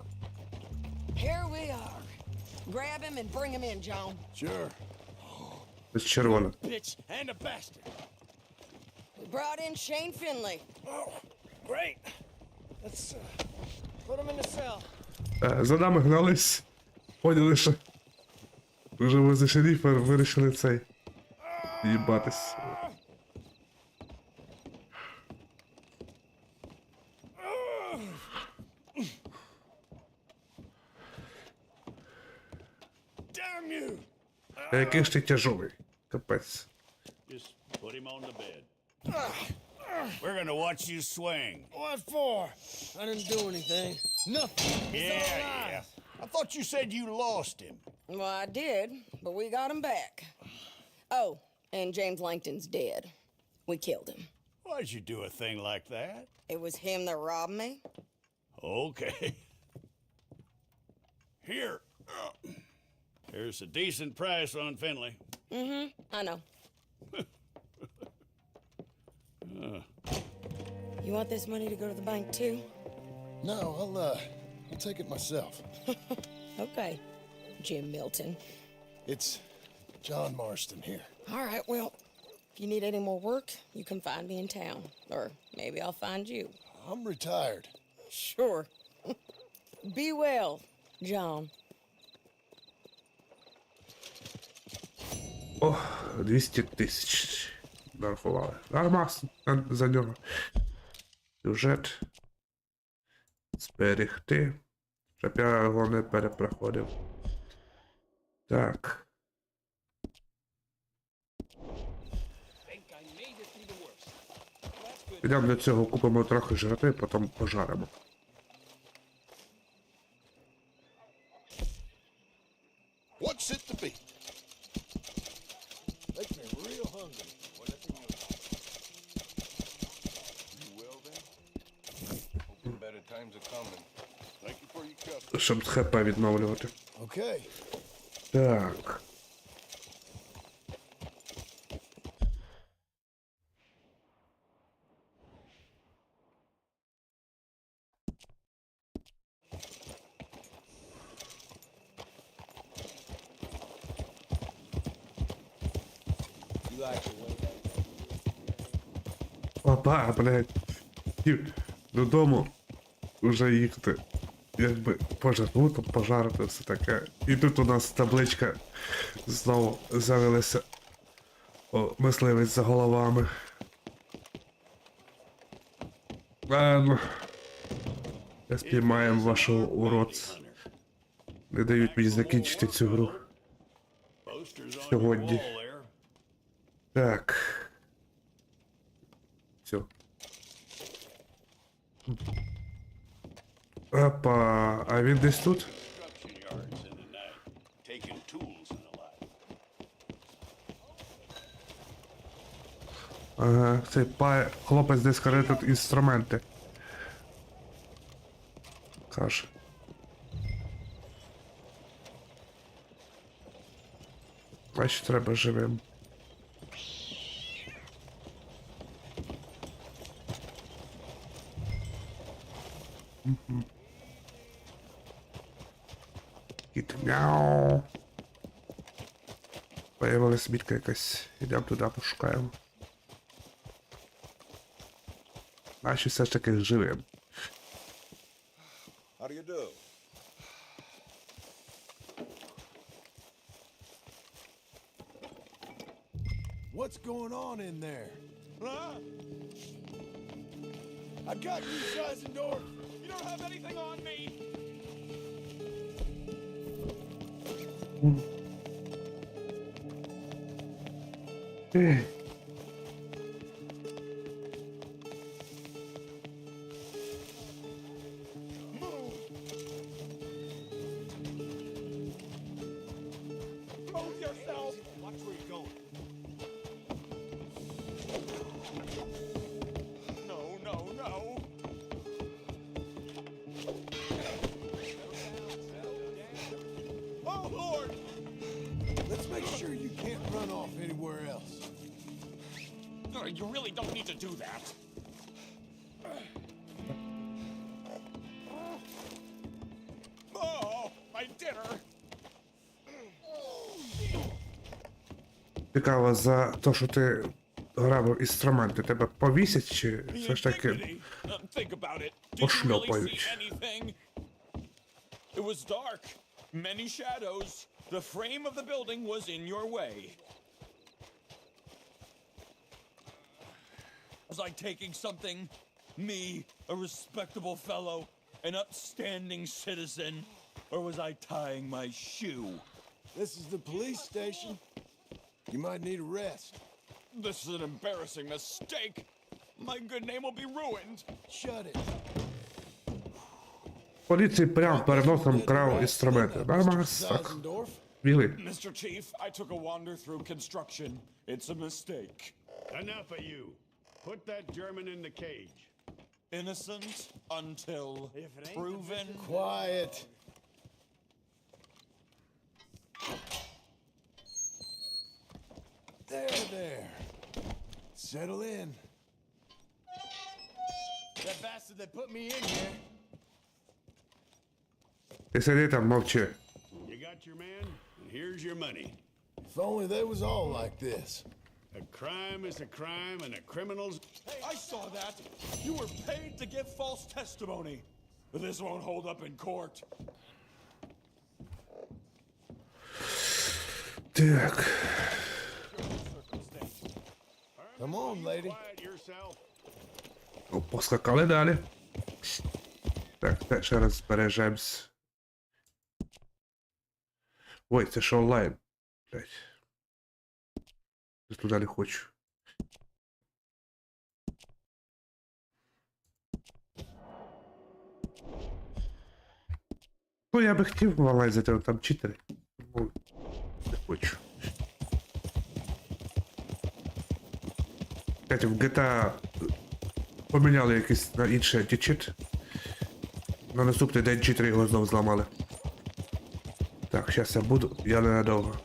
Here we are. Grab him and bring him in, John. Sure. Це червона. Bitch and a bastard. We brought in Shane Finley. Oh, great. Let's put him in the cell. За нами гнались. Поняли, що вже возле шерифа вирішили цей їбатись. Damn you! А який ж ти тяжовий. Капець. Just put him on the bed. We're gonna watch you swing. What for? I didn't do anything. Nothing. It's all lies. I thought you said you lost him. Well, I did, but we got him back. Oh, and James Langton's dead. We killed him. Why'd you do a thing like that? It was him that robbed me. Okay. Here. Here's a decent price on Finley. Mm-hmm, I know. You want this money to go to the bank too? No, I'll take it myself. Okay, Jim Milton. It's John Marston here. All right, well, if you need any more work, you can find me in town. Or maybe I'll find you. I'm retired. Sure. Be well, John. О, 200 тисяч. Нарахували. Нормас за нього. Сюжет. Зберегти. Щоб я його не перепроходив. Так. Підемо до цього, купимо трохи жрати, потім пожаримо. What's it to be? Makes me real hungry. Better times are coming. Thank you for your cup. Щоб з ХП відновлювати. Okay. Так. Опа, блядь. Хотів додому вже їхати. Якби пожарнути, пожарити, все таке. І тут у нас табличка знову з'явилася. О, мисливець за головами. Ладно. Спіймаємо вашого уродця. Не дають мені закінчити цю гру. Сьогодні. Так. Все. Опа, а він десь тут? Ага, цей хлопець десь каже тут інструменти. Каже. Бачу, треба живим. Мяу. Появилась мітка якась. Ідемо туди, пошукаємо. Наші все ж таки живим. How do you do? What's going on in there? Huh? I got you, Scheisendorf. You don't have anything on me. Move yourself. Watch where you're going. No, no, no. Oh, Lord. Let's make sure you can't run off anywhere else. You really don't need to do that. Oh, Цікаво, за те, що ти грав інструменти, тебе повісять чи все ж таки Think about it. Did you really see пошльопають? anything? It was dark. Many shadows. The frame of the building was in your way. Was I taking something? Me, a respectable fellow, an upstanding citizen? Or was I tying my shoe? This is the police station. You might need a rest. This is an embarrassing mistake. My good name will be ruined. Shut it. Поліції прямо перед носом крав інструменти. Нормально, так. Seisendorf? Біли. Mr. Chief, I took a wander through construction. It's a mistake. Enough of you. Put that German in the cage. Innocent until If it ain't proven. Quiet. There. Settle in. That bastard that put me in here. Ти сиди там, мовчи. You got your man, and here's your money. If only they was all like this. A crime is a crime, and a criminal's... Hey, I saw that. You were paid to give false testimony. But this won't hold up in court. Так. Come on, lady. Quiet yourself. Ну, поскакали далі. Так, ще раз збережемось. Ой, це ж онлайн. Блять. Я туди не хочу. Ну, я би хотів в онлайн зайти, але там читери. Ну, не хочу. Кстати, в GTA поміняли якийсь на інший античит. На наступний день читери його знову зламали. Так, зараз я буду, я ненадовго.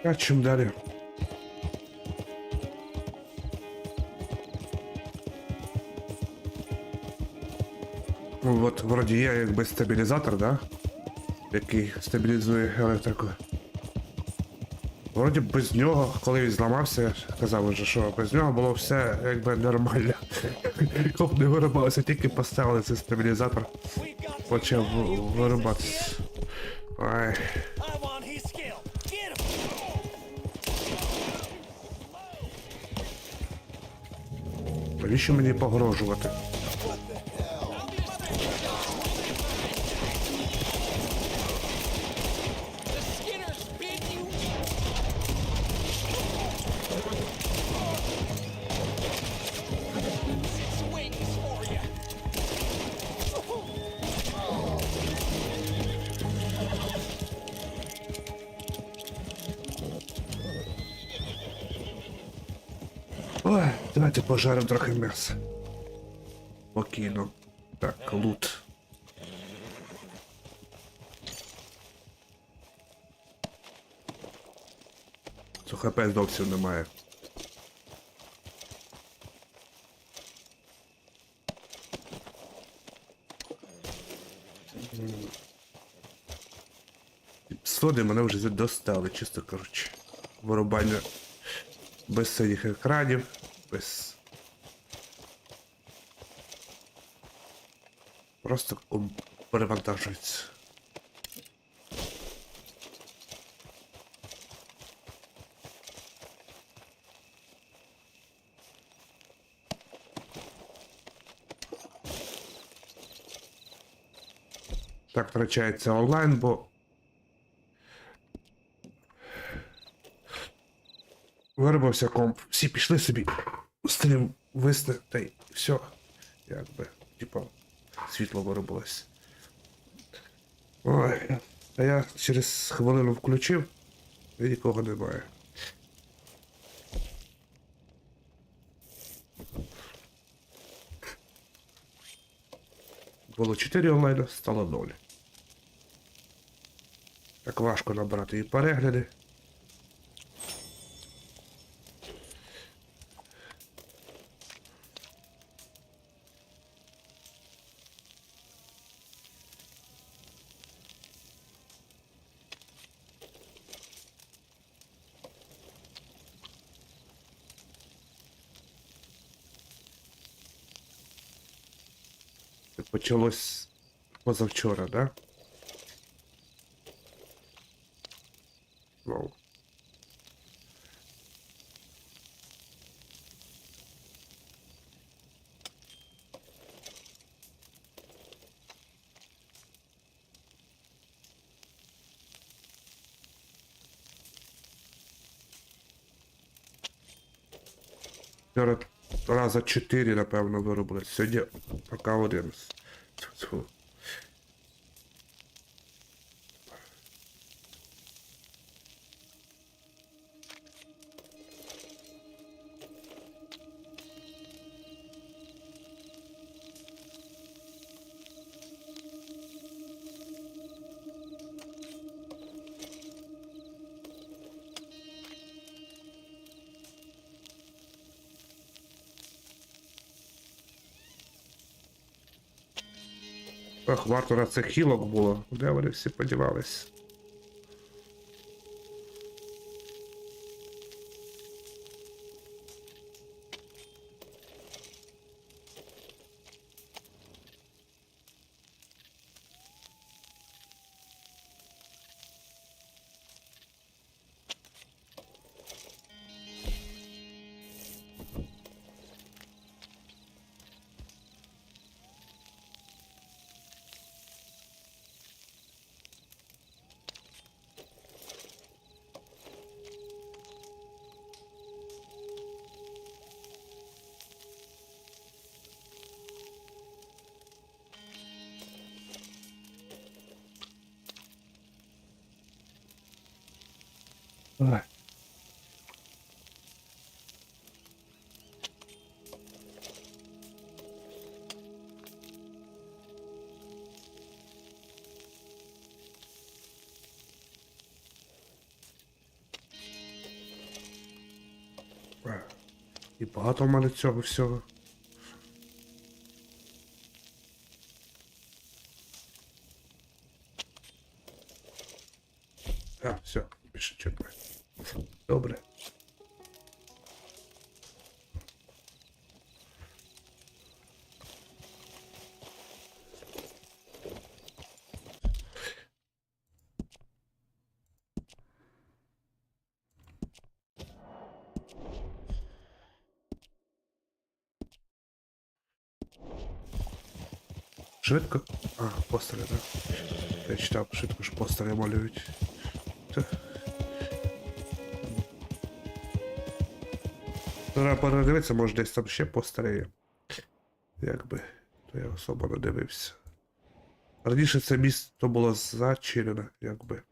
Качем далі. Ну от, вроді є якби стабілізатор, да? Який стабілізує електрику. Вроді без нього, коли він зламався, я казав вже, що без нього було все якби нормально. Коп не вирубався, тільки поставили цей стабілізатор. Почав вирубатися. Ай. Навіщо мені погрожувати? Ой, давайте пожаримо трохи м'яса. Спокійно. Так, лут. ХП зовсім немає. Соди мене вже достали, чисто коротше. Вирубання без синіх екранів, без... Просто перевантажується. Так, втрачається онлайн, бо виробився комп. Всі пішли собі. Стрім висне, та й все. Якби, типа, світло виробилось. Ой, а я через хвилину включив, і нікого немає. Було 4 онлайна, стало 0. Так важко набрати і перегляди. Почалось позавчора, да? Вау. Вчора раза 4, напевно, виробили. Сьогодні поки 1. Фу. Ах, варто на цих хілок було. Де вони всі подівались? Ой. І багато в мене цього всього. Добре. Швидко? А, постери, так. Я читав, швидко ж постери малюють. Треба передивитися, може десь там ще постери є. Якби, то я особо не дивився. Раніше це місто було зачинене, якби.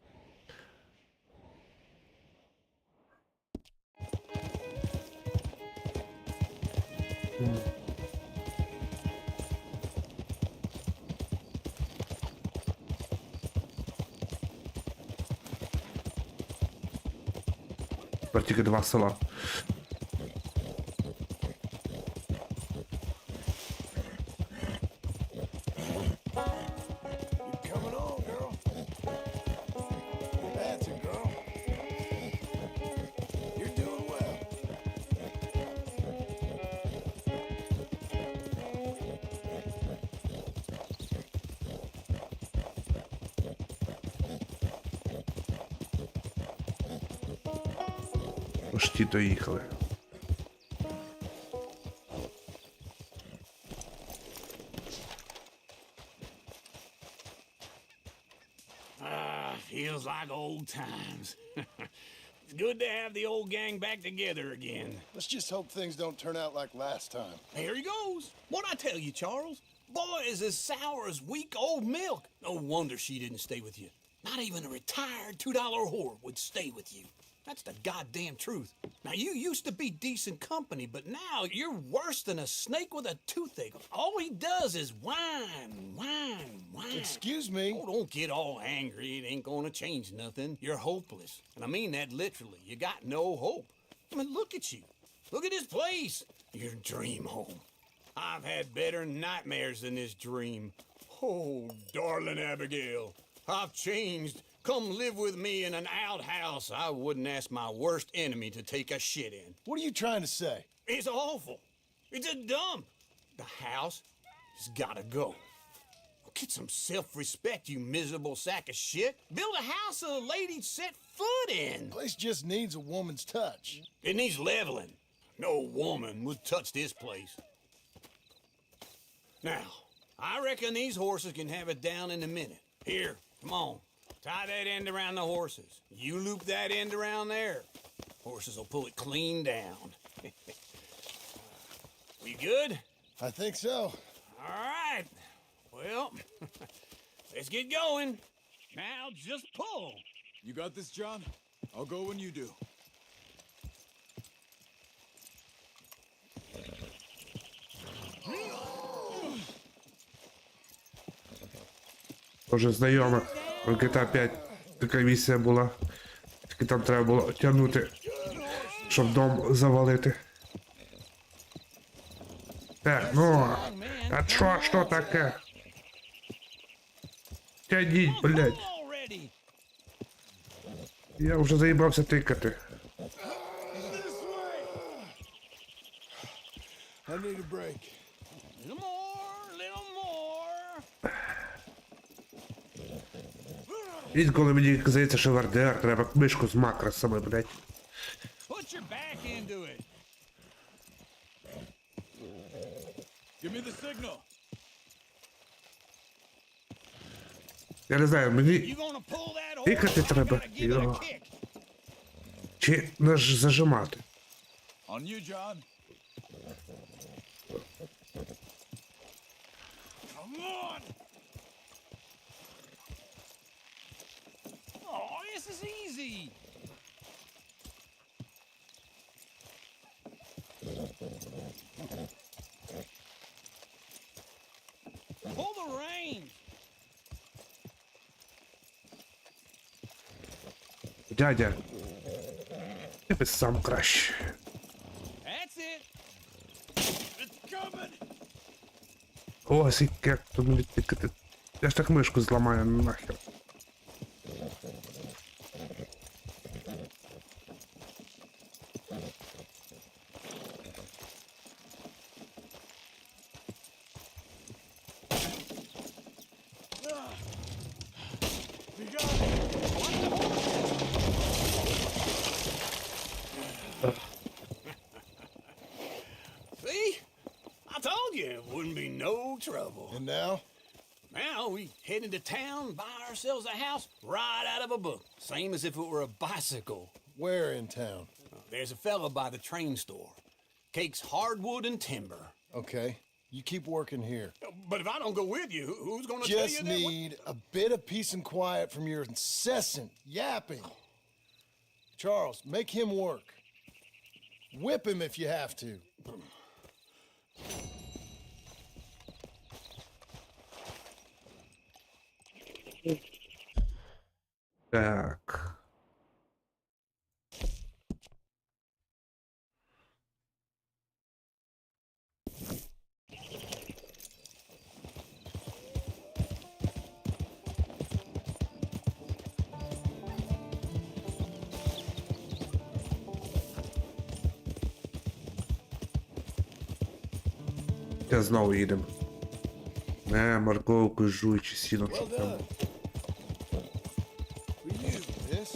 Тепер тільки 2 села. Coming on, girl. That's it, girl. You're doing well. Ось ті доїхали. Feels like old times. It's good to have the old gang back together again. Let's just hope things don't turn out like last time. Here he goes. What'd I tell you, Charles? Boy is as sour as week old milk. No wonder she didn't stay with you. Not even a retired $2 whore would stay with you. That's the goddamn truth. Now, you used to be decent company, but now you're worse than a snake with a toothache. All he does is whine, whine, whine. Excuse me? Oh, don't get all angry. It ain't gonna change nothing. You're hopeless. And I mean that literally. You got no hope. I mean, look at you. Look at this place. Your dream home. I've had better nightmares than this dream. Oh, darling Ebіґейл, I've changed. Come live with me in an outhouse I wouldn't ask my worst enemy to take a shit in. What are you trying to say? It's awful. It's a dump. The house has gotta go. Get some self-respect, you miserable sack of shit. Build a house a lady'd set foot in. Place just needs a woman's touch. It needs leveling. No woman would touch this place. Now, I reckon these horses can have it down in a minute. Here, come on. Tie that end around the horses. You loop that end around there. Horses will pull it clean down. We good? I think so. All right. Well, let's get going. Now just pull. You got this, John? I'll go when you do. Тоже знайома. У GTA 5 така місія була. Тільки там треба було тягнути, щоб дом завалити. Так, ну, а що таке? Тягніть, блядь. Я вже заїбався тикати. I need a break. Little more, little more. Інколи мені здається, що в РДР треба книжку з макросами, блядь. Put your back into it. Give me the signal. Я не знаю, мені You gonna pull that horse? тикати I треба. gotta give it a Йо. kick. Чи зажимати? On you, John. Come on. Oh, this is easy. Pull the reins. Дядя, ти би сам краще. That's it. It's coming. Ось і як то мені тикати. Я ж так мишку зламаю нахер. trouble. And now? Now we head into town, buy ourselves a house right out of a book. Same as if it were a bicycle. Where in town? There's a fella by the train store. Cakes hardwood and timber. Okay, you keep working here. But if I don't go with you, who's gonna tell you Just that? need a bit of peace and quiet from your incessant yapping. Charles, make him work. Whip him if you have to. Так. Та знову їдемо. Не, морковку жуй чи сіно, Well щоб там. done. For you, this.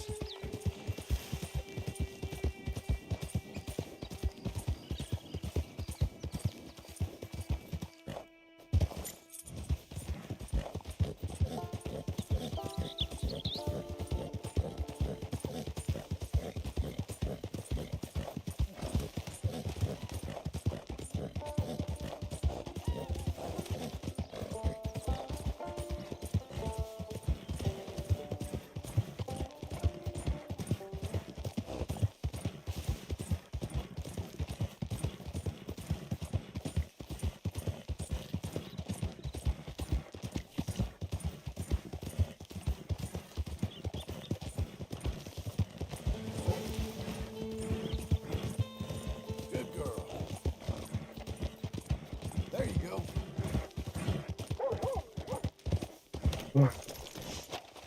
Good girl. There you go.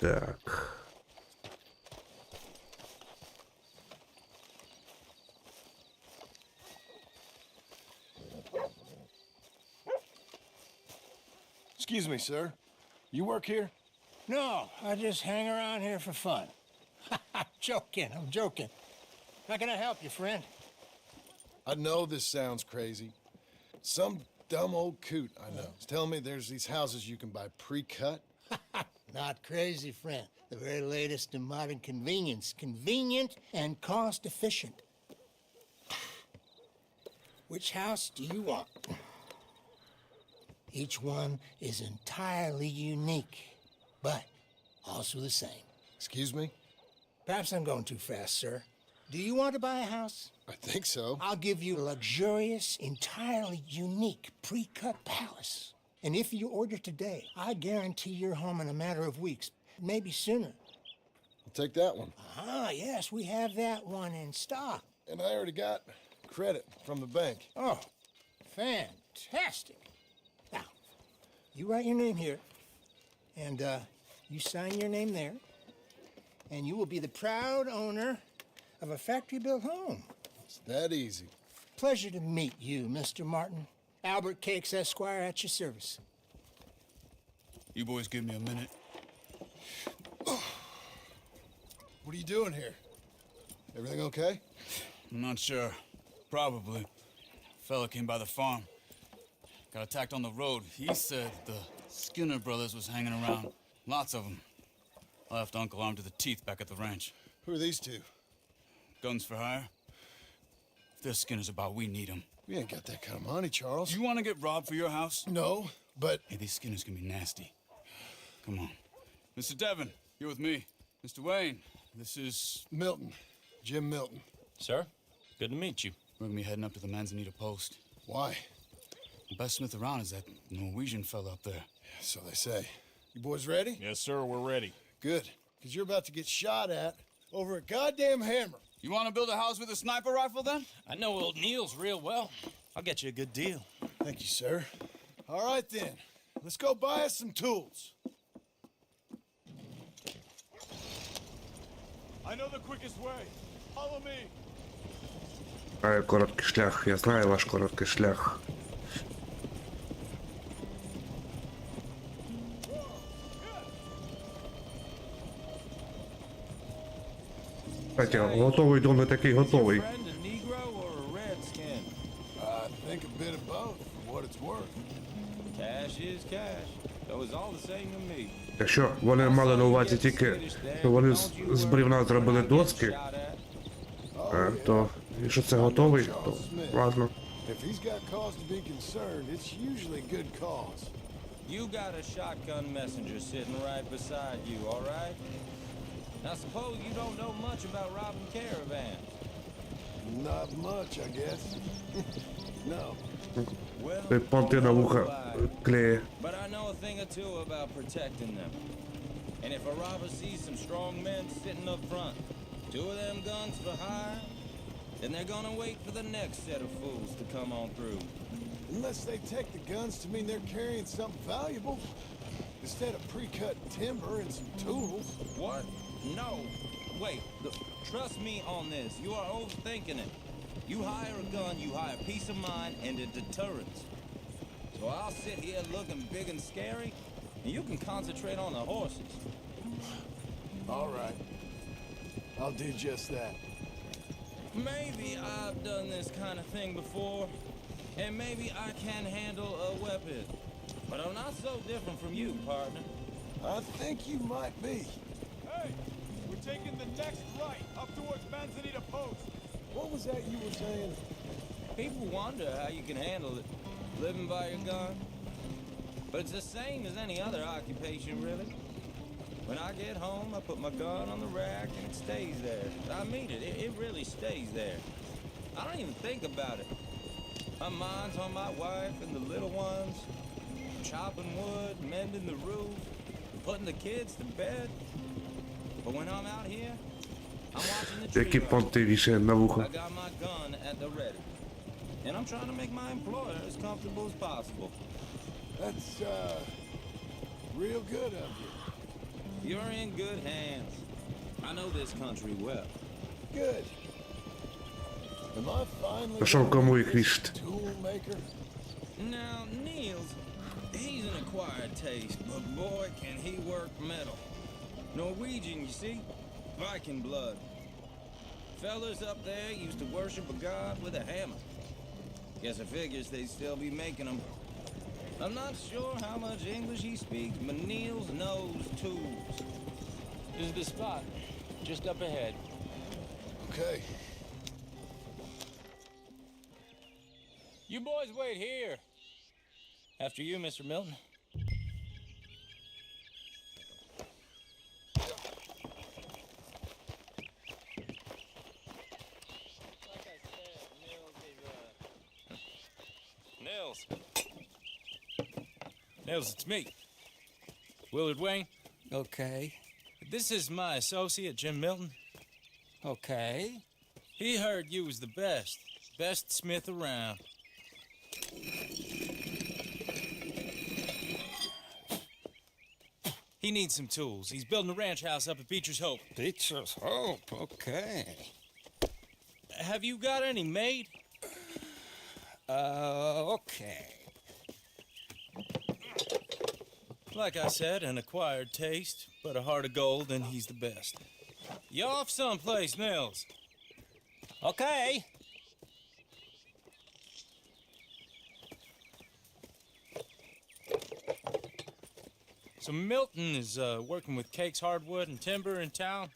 Так. Excuse me, sir. You work here? No, I just hang around here for fun. I'm joking. How can I help you, friend? I know this sounds crazy. Some dumb old coot I know is telling me there's these houses you can buy pre-cut. Not crazy, friend. The very latest in modern convenience. Convenient and cost efficient. Which house do you want? Each one is entirely unique, but also the same. Excuse me? Perhaps I'm going too fast, sir. Do you want to buy a house? I think so. I'll give you a luxurious, entirely unique pre-cut palace. And if you order today, I guarantee you're home in a matter of weeks, maybe sooner. I'll take that one. Ah, yes, we have that one in stock. And I already got credit from the bank. Oh, fantastic. Now, you write your name here, and you sign your name there, and you will be the proud owner of a factory-built home. It's that easy. Pleasure to meet you, Mr. Martin. Albert Cakes, Esquire, at your service. You boys give me a minute. What are you doing here? Everything okay? I'm not sure. Probably. Fella came by the farm. Got attacked on the road. He said the Skinner brothers was hanging around. Lots of them. I left Uncle armed to the teeth back at the ranch. Who are these two? Guns for hire? If they're Skinners about, we need them. We ain't got that kind of money, Charles. You want to get robbed for your house? No, but... Hey, these Skinners can be nasty. Come on. Mr. Devon, you're with me. Mr. Wayne, this is... Milton. Jim Milton. Sir, good to meet you. We're gonna be heading up to the Manzanita Post. Why? The best smith around is that Norwegian fella up there. So they say. You boys ready? Yes, sir, we're ready. Good. Because you're about to get shot at over a goddamn hammer. You want to build a house with a sniper rifle, then? I know old Neil's real well. I'll get you a good deal. Thank you, sir. All right, then. Let's go buy us some tools. I know the quickest way. Follow me. Короткий шлях. Я знаю ваш короткий шлях. Кстати, готовий дом не такий готовий. I think a bit of both, for what it's worth. Cash Cash is cash. So it's all the same to me. Якщо вони мали на увазі тільки, що вони з бревна зробили доски, то якщо це готовий, то ладно. If he's got cause to be concerned, it's usually good cause. You got a shotgun messenger sitting right beside you, all right? Now suppose you don't know much about robbing caravans. Not much, I guess. No. Well, Той понти на вуха клеє. but I know a thing or two about protecting them. And if a robber sees some strong men sitting up front, 2 of them guns for hire, then they're gonna wait for the next set of fools to come on through. Unless they take the guns to mean they're carrying something valuable, instead of pre-cut timber and some tools. What? No. Wait, look, trust me on this. You are overthinking it. You hire a gun, you hire peace of mind and a deterrence. So I'll sit here looking big and scary, and you can concentrate on the horses. All right. I'll do just that. Maybe I've done this kind of thing before, and maybe I can handle a weapon. But I'm not so different from you, partner. I think you might be. Hey, we're taking the next right up towards Manzanita Post. What was that you were saying? People wonder how you can handle it, living by your gun. But it's the same as any other occupation, really. When I get home, I put my gun on the rack and it stays there. I mean it, it really stays there. I don't even think about it. My mind's on my wife and the little ones, chopping wood, mending the roof, and putting the kids to bed. But when I'm out here, I'm watching the tree. Які понти вішає на I вухо. got my gun at the ready. And I'm trying to make my employer as comfortable as possible. That's, real good of you. You're in good hands. I know this country well. Good. Am I finally Пішов кому їх вішати. tool maker? Now, Niels, he's an acquired taste, but boy, can he work metal. Norwegian, you see? Viking blood. Fellas up there used to worship a god with a hammer. Guess I figures they'd still be making them. I'm not sure how much English he speaks, but Niels knows tools. This is the spot, just up ahead. Okay. You boys wait here. After you, Mr. Milton. Nils. Nils, it's me. Willard Wayne. Okay. This is my associate, Jim Milton. Okay. He heard you was the best smith around. He needs some tools. He's building a ranch house up at Bічерс-Гоуп. Bічers-Гоуp, okay. Have you got any made? Okay. Like I said, an acquired taste, but a heart of gold, and he's the best. You off someplace, Nils? Okay. So Milton is working with Cake's Hardwood and Timber in town.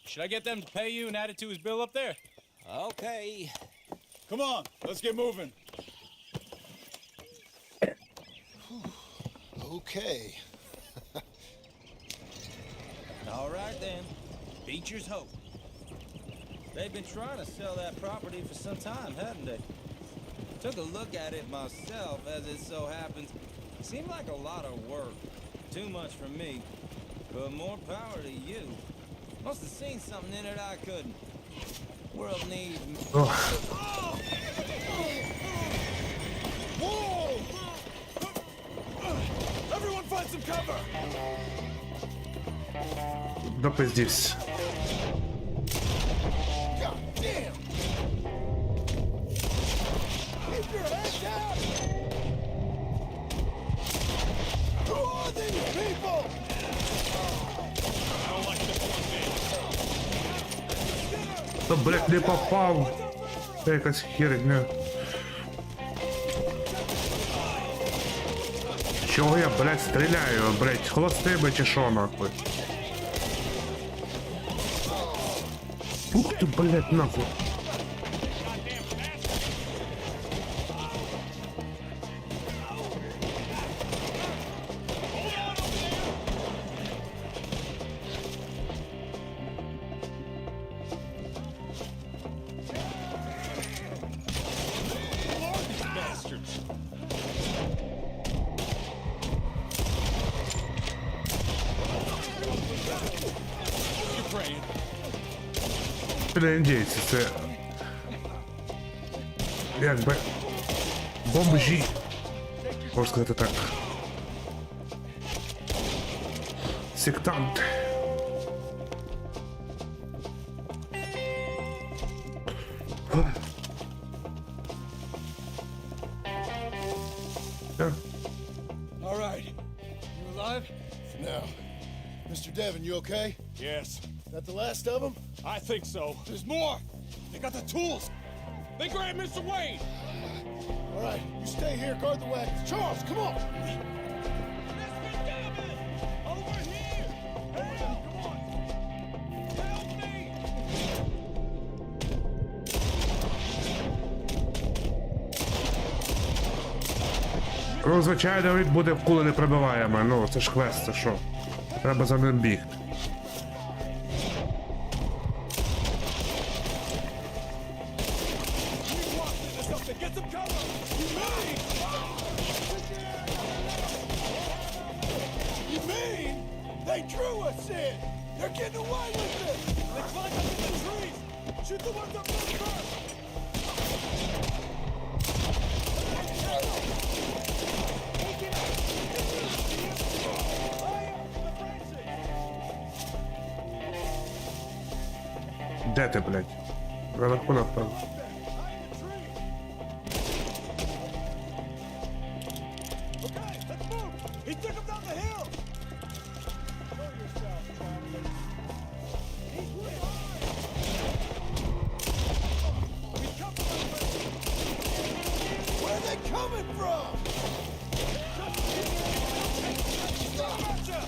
Should I get them to pay you and add it to his bill up there? Okay. Come on, let's get moving. Okay. All right then. Bічers-Гоуp. They've been trying to sell that property for some time, haven't they? Took a look at it myself, as it so happens. Seemed like a lot of work. Too much for me. But more power to you. Must have seen something in it I couldn't. World needs... Whoa! Everyone find some cover! Допиздівсь. God damn! Keep your head down! Who are these people? I don't like this one bit. Та, блядь, не попав. Це якась херня. Чого я, блядь, стріляю, блядь, холостими чи що, нахуй? Ух ти, блядь, нахуй. Індійці, це якби бомжі, можна сказати так. Сектанти. All right. You alive? No. Mr. Devon, you okay? Yes, That the last of them? I think so. There's more. They got the tools. They grabbed Mr. Wade. All right, you stay here, guard the wagons. Charles, come on! Over here. Hey, come on. Help me. Ну, звичайно, він буде в кули непробиваєме. Ну, це ж квест, це що? Треба за ним бігти. Get some cover. You mean they drew us in? They're getting away with it! They climbed up in the trees. Shoot the ones up there first. Де ти, блядь? Наверху, напевно. Okay, let's move. He took him down the hill. Show yourself, traveler. He's way high. He's coming my way. Where are they coming from? Gotcha.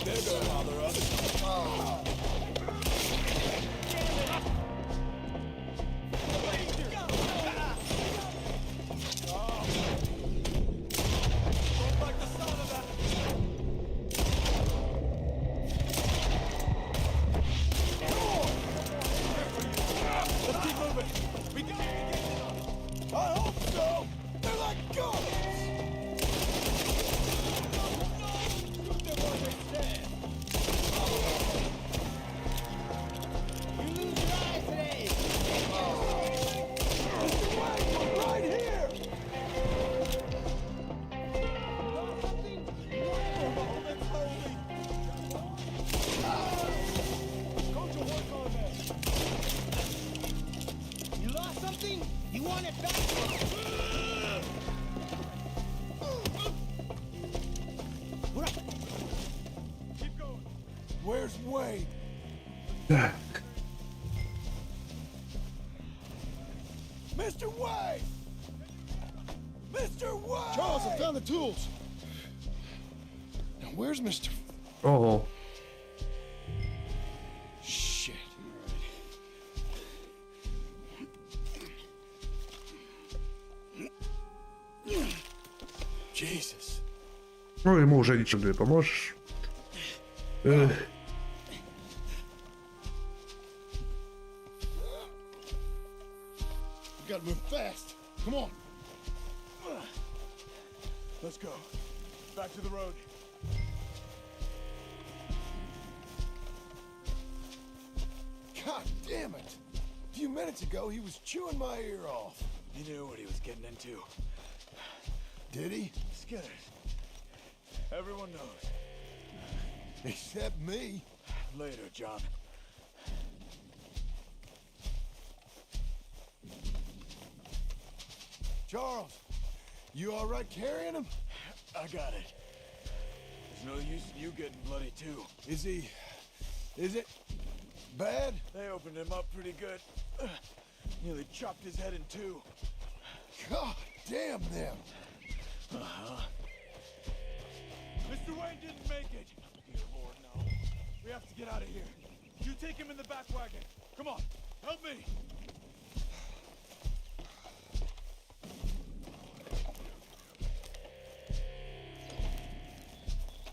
They're gonna bother us. Don't like the sound of that. Let's keep moving. We can get the gate up. I hope so! They're like guns! Shoot them while they stand. You lose your eyes today. Mr. Wade, we're right here! You lost something? You want it back? Keep going. Where's Wade? Так. Mr. Wade! Mr. Wade! Charles, I found the tools. Now where's Mr. Ого. Shit. Jesus. Ну, йому вже нічим не допоможеш. Ех. We gotta move fast. Come on. Let's go. Back to the road. God damn it! A few minutes ago, he was chewing my ear off. He knew what he was getting into. Did he? Skenners. Everyone knows. Except me. Later, John. Charles, you all right carrying him? I got it. There's no use in you getting bloody too. Is it bad? They opened him up pretty good. Nearly chopped his head in two. God damn them. Mr. Wayne didn't make it. Dear Lord, no. We have to get out of here. You take him in the back wagon. Come on, help me.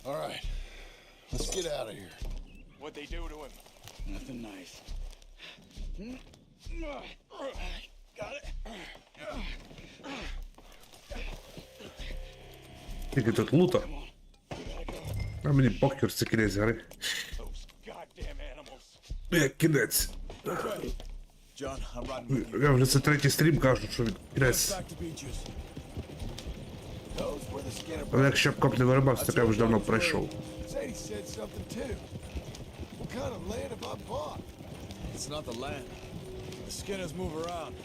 All right, let's get out of here. What'd they do to him? Nothing nice. Got it? Скільки тут лута? А мені похер, це кінець гри. Those goddamn animals. Як кінець. John, I'm riding with you. Я вже це третій стрім кажу, що він кінець. Back to Bічерс. Those were the Skinner Але brothers. якщо б коп не виробався, так я вже давно пройшов. Sadie said something too. What kind of land have I bought? It's not the land. The Skinners move around.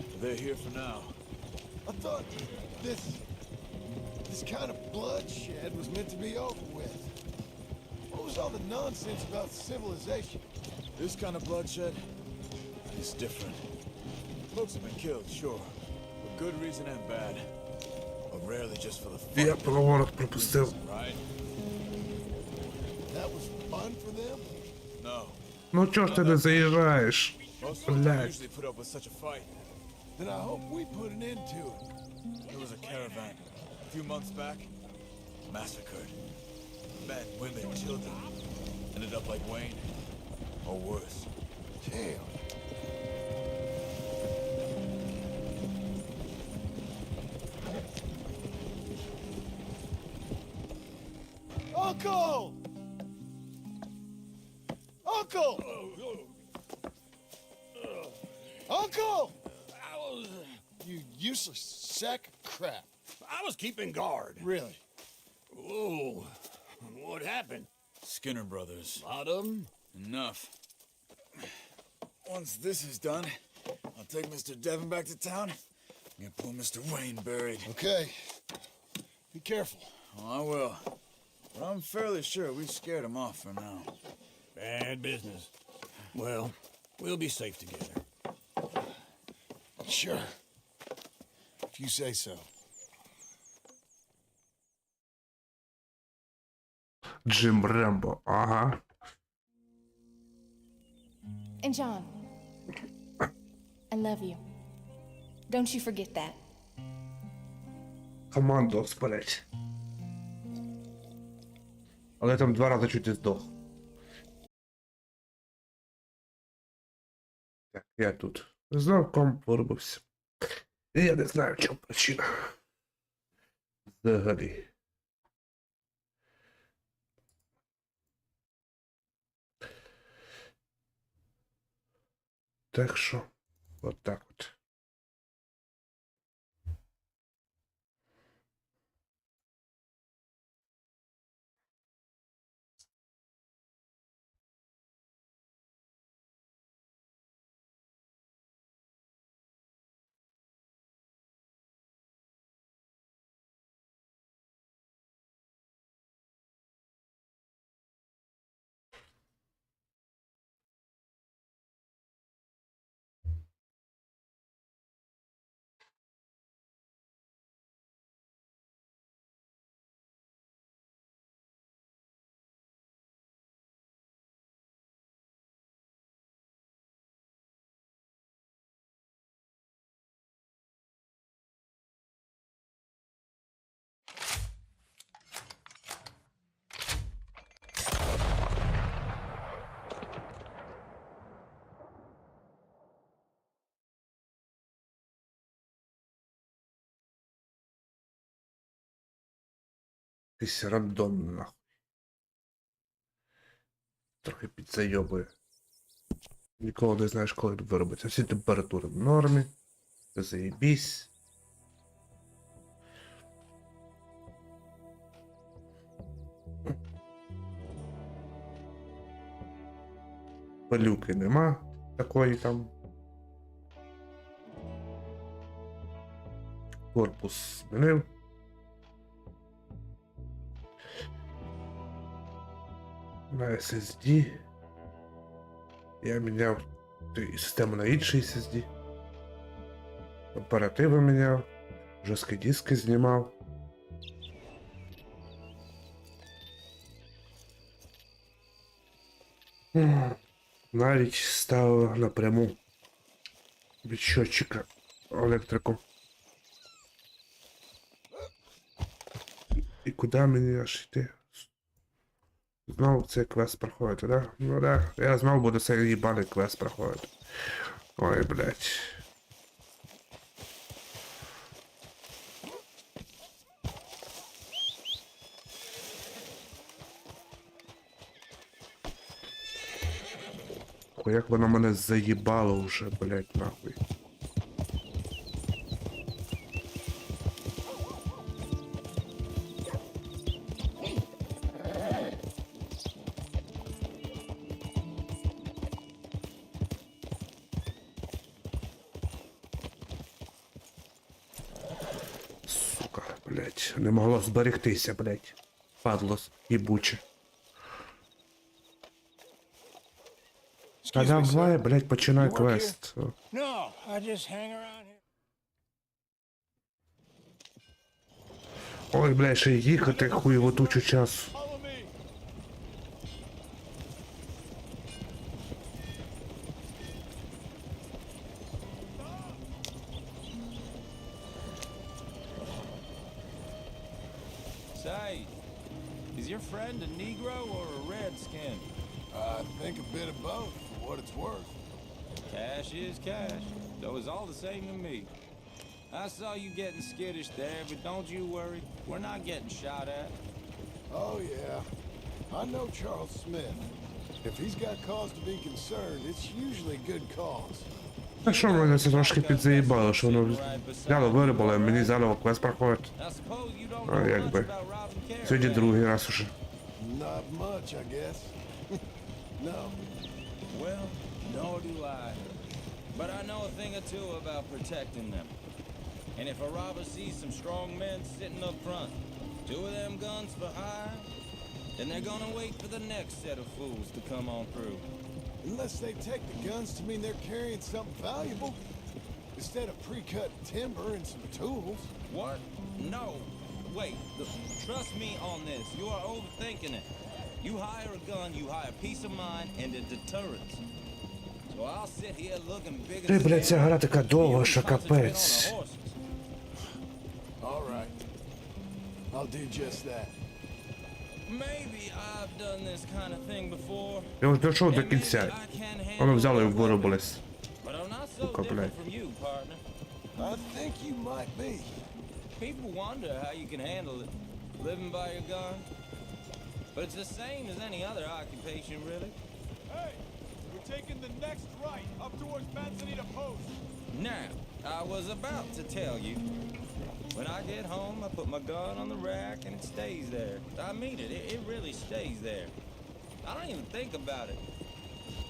But they're here for now. I thought this kind of bloodshed was meant to be over with. What was all the nonsense about civilization? This kind of bloodshed is different. Folks have been killed, sure. For good reason and bad. But rarely just for the fun. Я поворот пропустив. Right? That was fun for them? No. Ну чого ж ти не заїжджаєш? Most of them Блядь. usually put up with such a fight. Then I hope we put an end to it. There was a caravan a few months back. Massacred. Men, women, children. Ended up like Wayne. Or worse. Damn. Uncle! Uncle! Uncle! You useless sack of crap. I was keeping guard. Really? Whoa. What happened? Skinner brothers. Lot of them? Enough. Once this is done, I'll take Mr. Devon back to town and get poor Mr. Wayne buried. Okay. Be careful. Oh, I will. But I'm fairly sure we scared him off for now. Bad business. Well, we'll be safe together. Sure. If you say so. Джим Рембо, ага. And John, I love you. Don't you forget that. Команду спалять. Але там 2 рази чуть не здох. Так, я тут. Знов комп виробився. І я не знаю, в чому причина. Взагалі. Так що, от так от. Якийсь рандом, нахуй. Трохи підзайобує. Ніколи не знаєш, коли виробиться. Всі температури в нормі. Заєбісь. Пилюки нема такої там. Корпус змінив. На SSD. Я міняв систему на інший SSD. Оперативи міняв, жорсткі диски знімав. Навіть ставив напряму від щотчика електрику. І куди мені аж йти? Знову цей квест проходити, да? Ну да, я знову буду цей їбаний квест проходити. Ой, блядь. Ой, як воно мене заїбало вже, блядь, нахуй. Сука, блядь, не могло зберегтися, блядь. Падло їбуче. Та давай, блядь, починай квест. No, I just hang around here. Ой, блядь, ще їхати хуєвотучу часу. Say, is your friend a Negro or a Redskin? I think a bit of both, for what it's worth. Cash is cash, so it's all the same to me. I saw you getting skittish there, but don't you worry. We're not getting shot at. Oh, yeah. I know Charles Smith. If he's got cause to be concerned, it's usually good cause. А що мене це трошки підзаїбало, що воно взяло, вирибало, і мені заново квест проходить. А якби. Сьогодні другий раз уже. Not much, I guess. No. Well, nor do I. But I know a thing or two about protecting them. And if a robber sees some strong men sitting up front, 2 of them guns for hire, then they're gonna wait for the next set of fools to come on through. Unless they take the guns to mean they're carrying something valuable. Instead of pre-cut timber and some tools. What? No. Wait. Trust me on this. You are overthinking it. You hire a gun, you hire peace of mind and a deterrence. So I'll sit here looking big Ти, and блядь, ця гра така довга, що капець. All right. I'll do just that. Maybe I've done this kind of thing before. Я вже дійшов до кінця. Воно взяло і виробилось. But I'm not so Сука, блядь. different from you, partner. I think you might be. People wonder how you can handle it, living by your gun. But it's the same as any other occupation, really. Hey, we're taking the next right up towards Manzanita Post. Now, I was about to tell you. When I get home, I put my gun on the rack and it stays there. I mean it, it really stays there. I don't even think about it.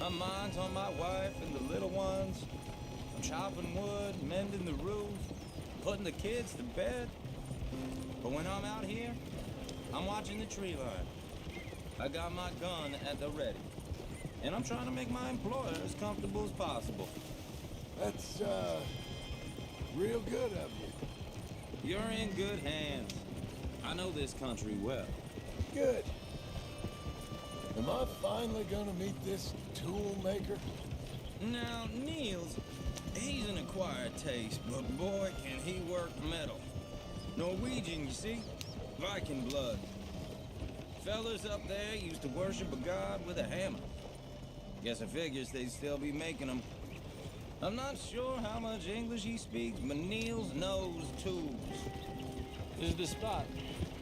My mind's on my wife and the little ones. I'm chopping wood, mending the roof, putting the kids to bed. But when I'm out here, I'm watching the tree line. I got my gun at the ready. And I'm trying to make my employer as comfortable as possible. That's, real good of you. You're in good hands. I know this country well. Good. Am I finally gonna meet this tool maker? Now, Niels, he's an acquired taste, but boy, can he work metal. Norwegian, you see? Viking blood. Fellas up there used to worship a god with a hammer. Guess I figures they'd still be making them. I'm not sure how much English he speaks, but Niels knows tools. This is the spot,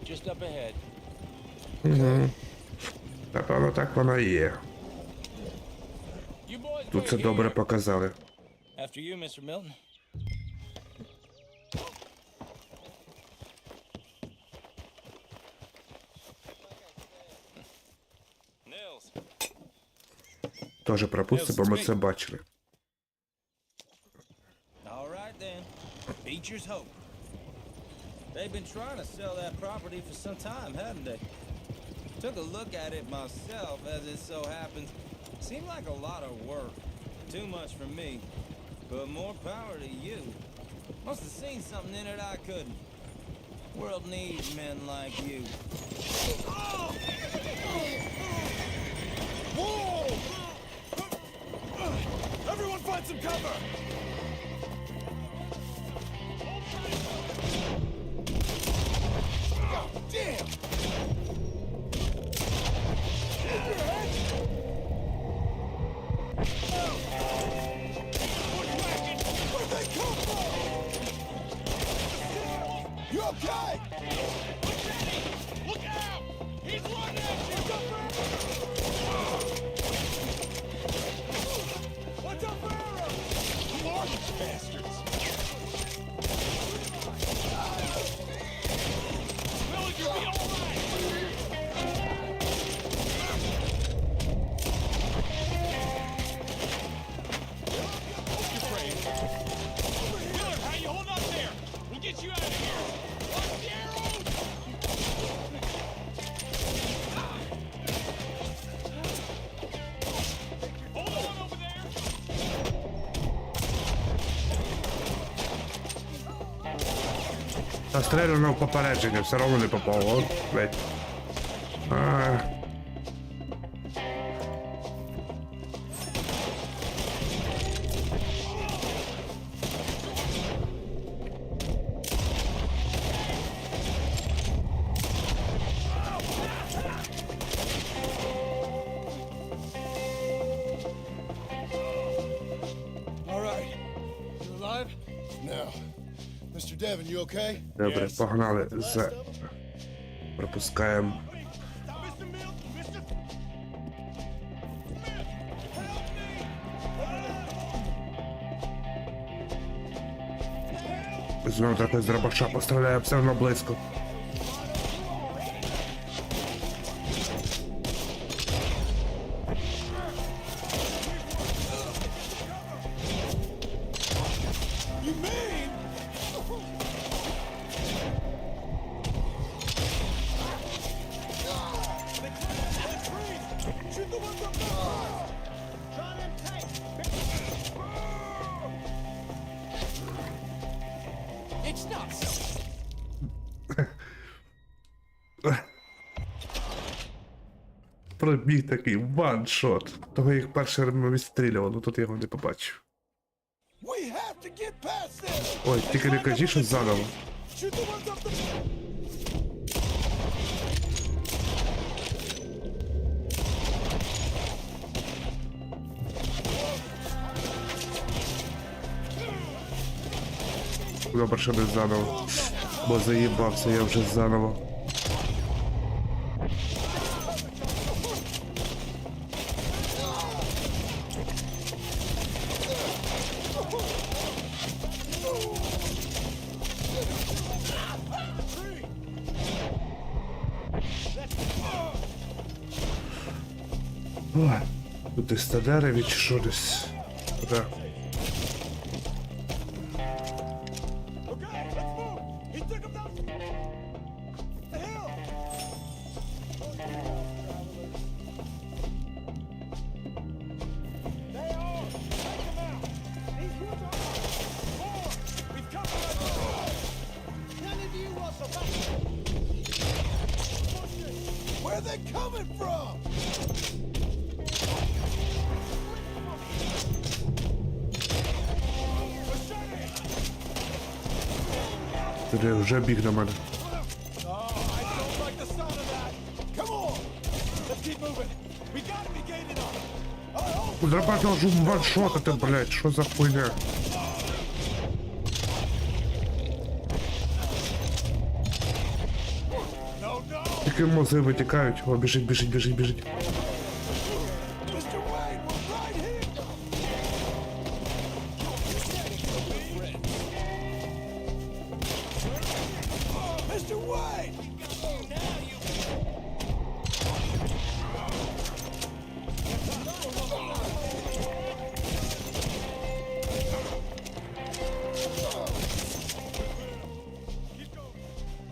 just up ahead. Угу. Напевно, так воно і є. You boys Тут це wait добре here. показали. After you, Mr. Milton. Nils. Теж пропустимо, бо ми це бачили. All right then. Beecher's Hope. They've been trying to sell that property for some time, haven't they? Took a look at it myself, as it so happens. Seemed like a lot of work. Too much for me. But more power to you. Must have seen something in it I couldn't. World needs men like you. Whoa! Everyone find some cover! God damn! Where'd they come from? You okay? Look out! He's running at you! Watch out for arrows! Who are these bastards? Will you be all right? You're brave. Miller, how you hold up there? We'll get you out of here. Watch the arrows! Hold on over there! Настрелю на попередження, все одно не попав. От, блядь. All right. You alive? No. Mr. Devon, you okay? Добре, погнали. Пропускаємо. Mr. Milton, Mr. Знову трохи з дробаша постріляє, все одно близько. You mean? Shoot the ones up there! Draw them tight! It's not so. Пробіг такий ваншот. Того їх перший раз відстрілював, ну тут я його не побачив. We have to get past this! Ой, тільки не кажи, що заново. Shoot the ones up there! Добре, що не заново. Бо заїбався я вже заново. Ой, тут десь на дереві чи що десь. Так. Okay, let's move! He took him down the hill! They are! Take them out! These woods are more! We've covered it! None of you will survive! Where are they coming from? Туди вже біг на мене. Oh, I don't like the sound of that! Come on! Let's keep moving! We gotta be gaining on them! I hope Треба кажу ваншотати, блядь, що за хуйня? no, no! Тільки мози витікають. О, біжить, біжить, біжить, біжить. Mr. Wayne, we're right here! Mr. Wayne!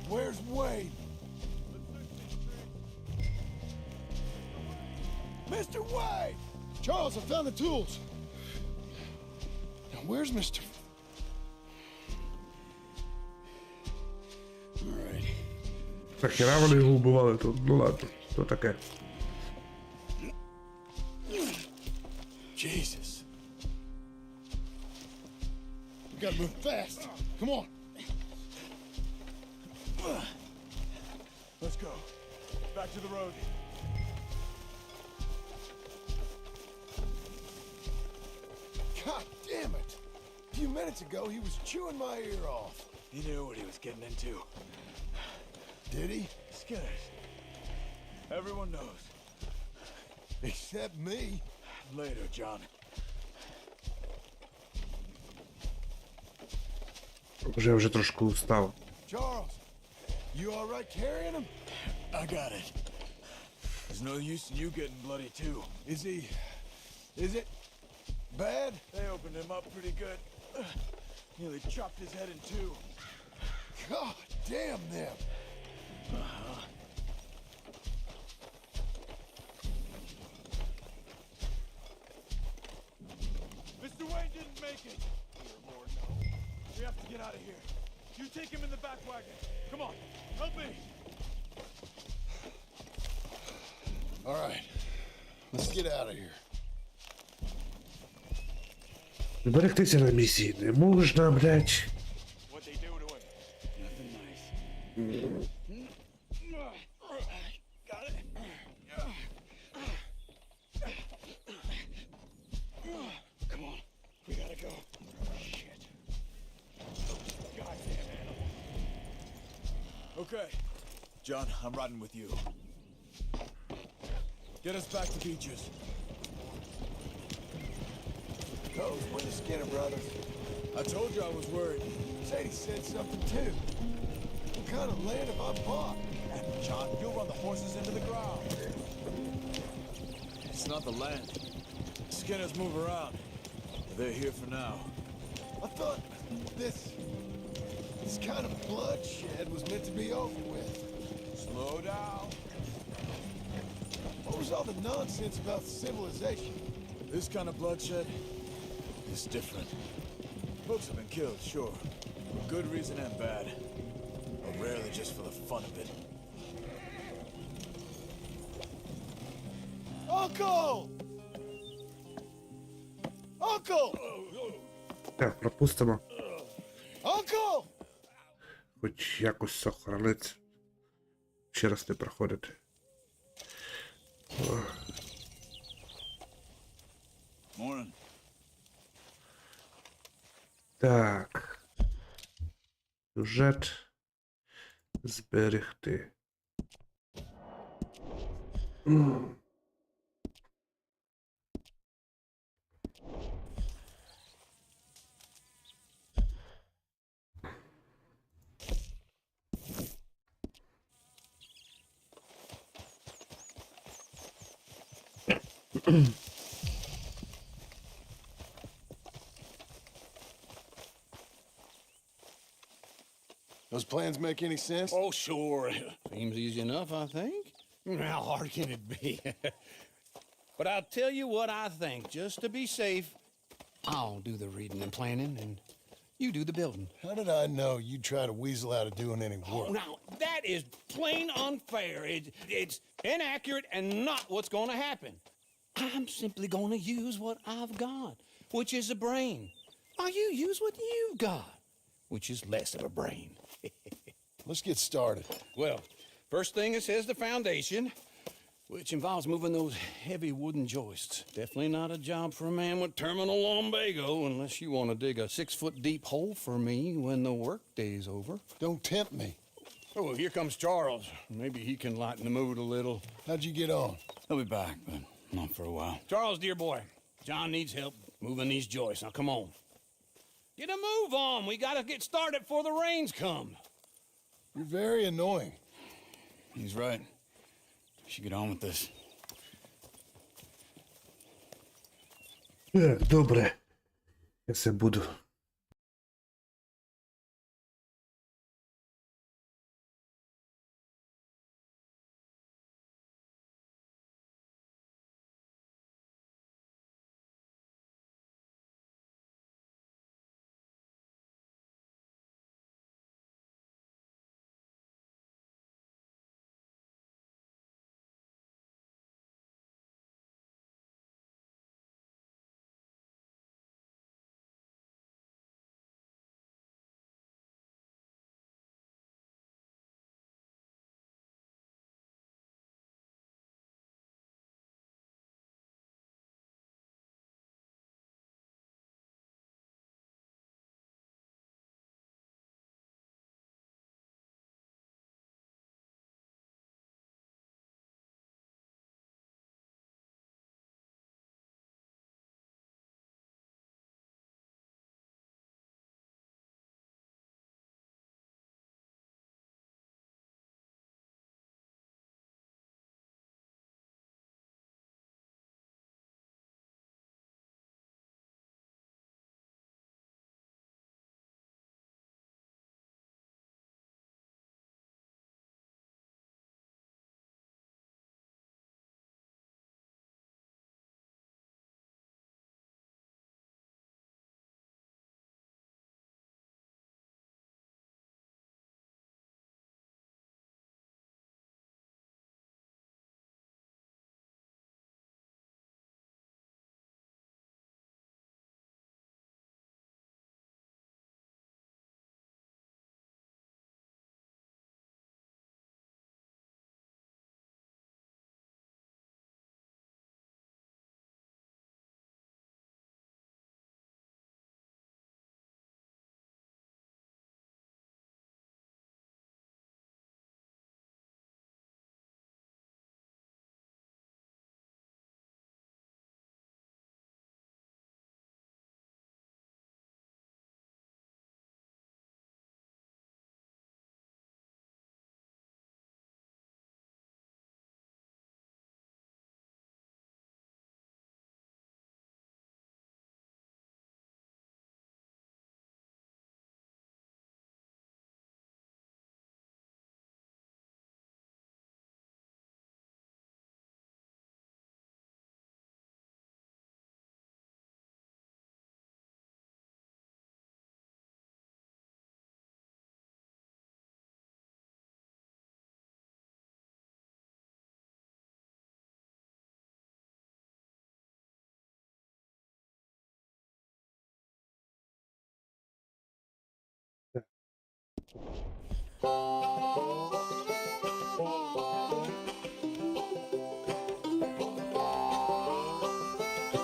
Where's Wayne? Mr. Wayne! Charles, I found the tools. Now, where's Mr. Нахіра вони його вбивали тут? Ну ладно, то таке. Jesus. We gotta move fast. Come on. Let's go. Back to the road. God damn it. A few minutes ago, he was chewing my ear off. He knew what he was getting into. Did he? Skinners. Everyone knows. Except me. Later, John. Вже трошки устав. Charles, you all right carrying him? I got it. There's no use in you getting bloody too. Is it bad? They opened him up pretty good. Nearly chopped his head in two. God damn them. Mr. Wayne didn't make it. Dear Lord, no. We have to get out of here. You take him in the back wagon. Come on, help me. All right, let's get out of here. Зберегтися на місії не можна, блядь. What they do to him? Nothing nice. Got it. Come on, we gotta go. Shit. Goddamn animal. Okay. John, I'm riding with you. Get us back to Beechers. Those were the Skinner brothers. I told you I was worried. Sadie said something too. What kind of land have I bought? And John, you'll run the horses into the ground. It's not the land. Skinners move around. They're here for now. I thought this kind of bloodshed was meant to be over with. Slow down. What was all the nonsense about civilization? This kind of bloodshed is different. Folks have been killed, sure. For good reason and bad. But rarely just for the fun of it. Uncle! Uncle! Так, пропустимо. Uncle! Хоч якось сохраниться. Ще раз не проходити. Morning. Так. Сюжет. Зберегти. Those plans make any sense? Oh, sure. Seems easy enough, I think. How hard can it be? But I'll tell you what I think. Just to be safe, I'll do the reading and planning, and you do the building. How did I know you'd try to weasel out of doing any work? Oh, now, that is plain unfair. It's inaccurate and not what's going to happen. I'm simply going to use what I've got, which is a brain. While you use what you've got, which is less of a brain. Let's get started. Well, first thing it says the foundation, which involves moving those heavy wooden joists. Definitely not a job for a man with terminal lumbago, unless you want to dig a 6-foot deep hole for me when the workday's over. Don't tempt me. Oh, here comes Charles. Maybe he can lighten the mood a little. How'd you get on? He'll be back, but not for a while. Charles, dear boy, John needs help moving these joists. Now, come on. Get a move on. We gotta get started before the rains come. You're very annoying. He's right. We should get on with this. Так, добре. Я це буду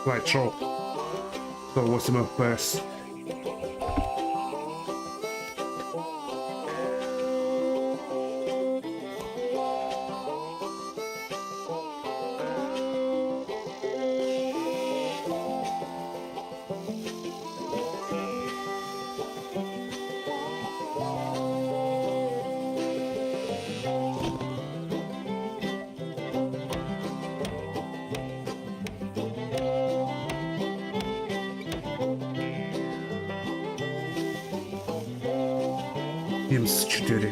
Слайд-шоу. 108 FPS. Sims 4.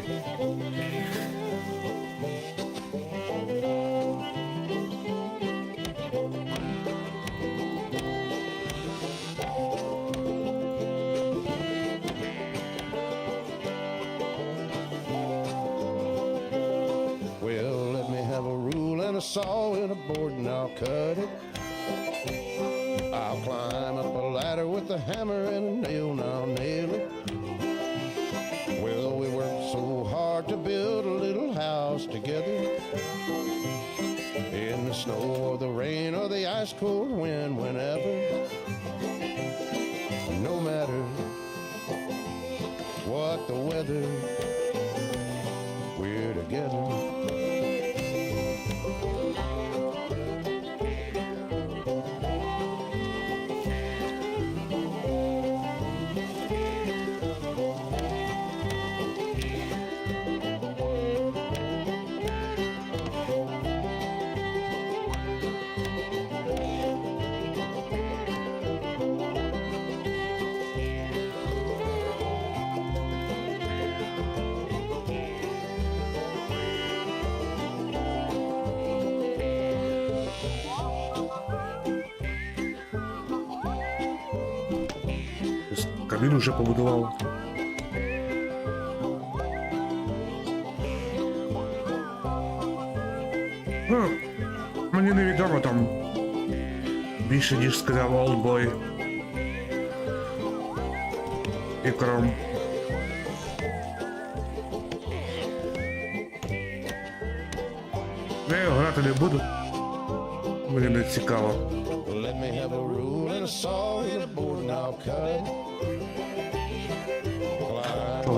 Well, let me have a rule and a saw and a board and I'll cut it. I'll climb up a ladder with a hammer and a nail and I'll nail it. Well, we worked so hard to build a little house together. In the snow or the rain or the ice cold wind, whenever. No matter what the weather, we're together. Камін уже побудував. Ну, мені невідомо там більше, ніж сказав Олдбой і Кром. Я його грати не буду. Мені не цікаво. Let me have a rule and a saw and a board and I'll cut it.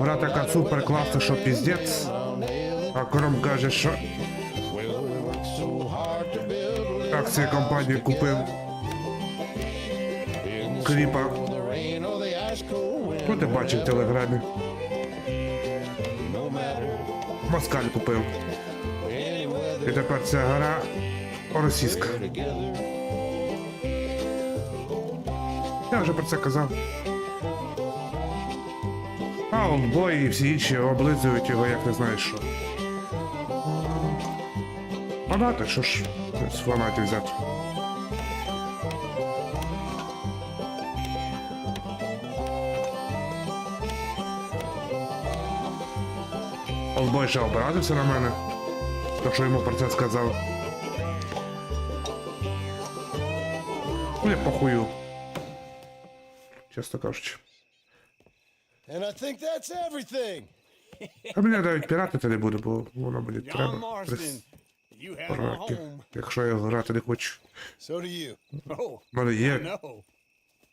Гра така супер класна, що піздець. А Кром каже, що акції компанії купив Кріпа. Ну, ти бачив в телеграмі. Москаль купив. І тепер ця гра російська. Я вже про це казав. А Олдбой і всі інші облизують його, як не знаєш що. Фанати, що ж з фанатів взяти? Олдбой ще образився на мене, то що йому про це сказав. Мені похую. Чесно кажучи. And I think that's everything. А мене навіть піратити не буде, бо воно мені треба. You have a home. Якщо я грати не хочу. So do you. Oh, У мене I є. know.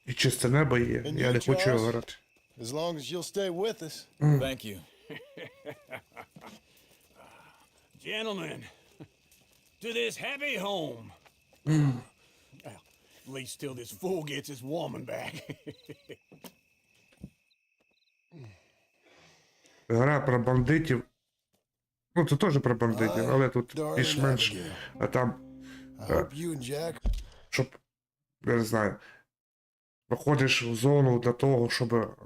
І чисте небо є. And Я you, не хочу його Charles? грати. As long as you'll stay with us. Thank you. Gentlemen, to this happy home. Well, at least till this fool gets his woman back. Гра про бандитів. Ну, це теж про бандитів, але тут більш-менш. А там, I hope you and Jack. щоб, я не знаю, виходиш в зону для того, щоб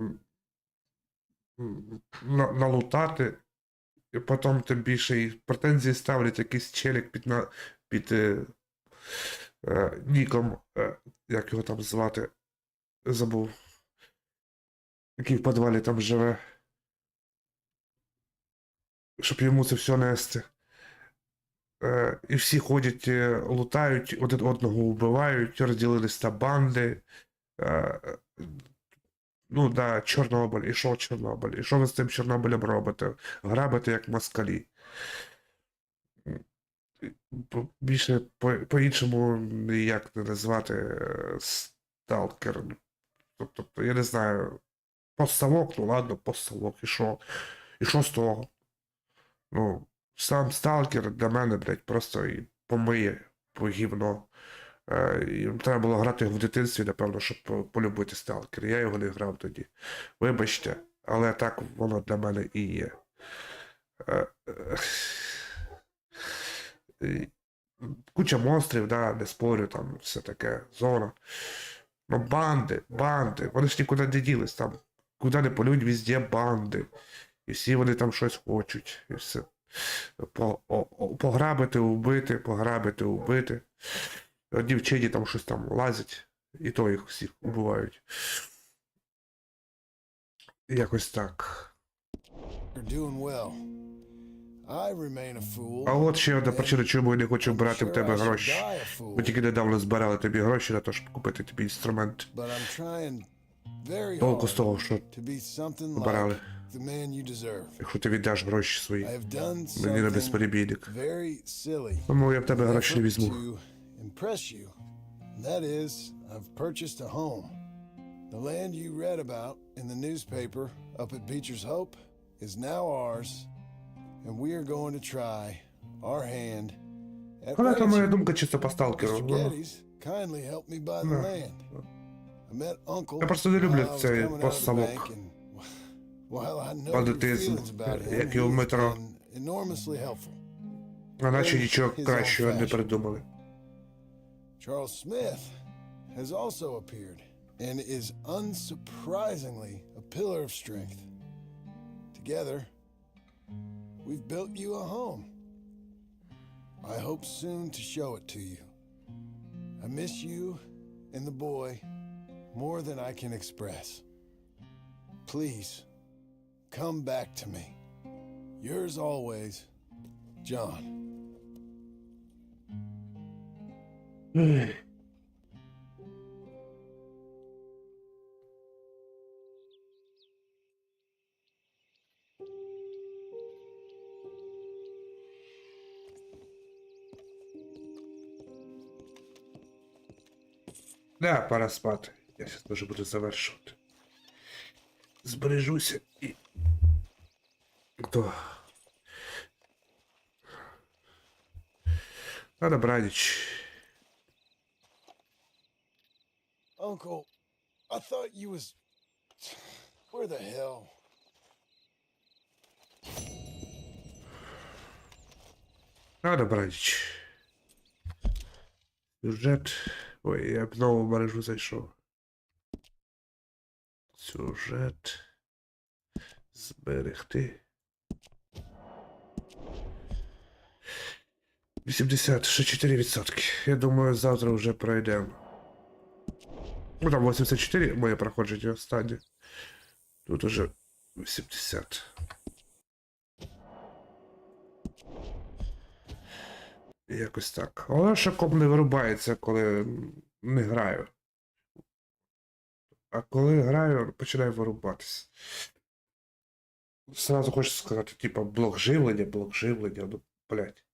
налутати, і потім тим більше і претензії ставлять якийсь челік під ніком, як його там звати, забув, який в підвалі там живе. Щоб йому це все нести. І всі ходять, лутають, один одного вбивають, розділились на банди. Ну да, Чорнобиль, і що Чорнобиль? І що ви з цим Чорнобилем робите? Грабите як москалі. Більше по-іншому ніяк не назвати сталкер. Тобто, я не знаю, постсовок, ну ладно, постсовок, і що? І що з того? Ну, сам сталкер для мене, блядь, просто і помиє по гівно. І треба було грати в дитинстві, напевно, щоб полюбити сталкер. Я його не грав тоді. Вибачте, але так воно для мене і є. Куча монстрів, да, не спорю, там все таке, зона. Ну, банди, вони ж нікуди не ділись, там, куди не полюють, везде банди. І всі вони там щось хочуть, і все. Пограбити, убити. Дівчині там щось там лазять, і то їх всіх убивають. Якось так. А от ще одна причина, чому я не хочу брати в тебе гроші. Ми тільки недавно збирали тобі гроші на те, щоб купити тобі інструмент. Толку з того, що збирали. Якщо ти віддаш гроші свої, мені не безперебійник. Тому я в тебе гроші не візьму. The land you read about in the newspaper up at Bічерс-Гоуп is now ours, and we are going to try our hand at Але це моя ranching. думка чисто по Mr. сталкеру. Geddes kindly helped me buy the land. I met Uncle Я просто не люблю while I was цей coming out of the постсовок. bank, and while I know your Бандитизм, feelings about him, як і в he's метро. been enormously helpful. А наче нічого кращого не придумали. Чарльз Сміт has also appeared and is unsurprisingly a pillar of strength. Together, we've built you a home. I hope soon to show it to you. I miss you and the boy more than I can express. Please, come back to me. Yours always, John. Да, пора спати. Я зараз теж буду завершувати. Збережуся і... То... На добраніч. Uncle, I thought you was... Where the hell? На добраніч. Сюжет... Ой, я б знову в мережу зайшов. Сюжет. Зберегти. 84%. Я думаю, завтра вже пройдемо. Ну там 84 моє проходження останнє. Тут уже 80. Якось так. Але шоком не вирубається, коли не граю. А коли граю, починаю вирубатися. Сразу хочу сказати, типа, блок живлення, ну, блядь.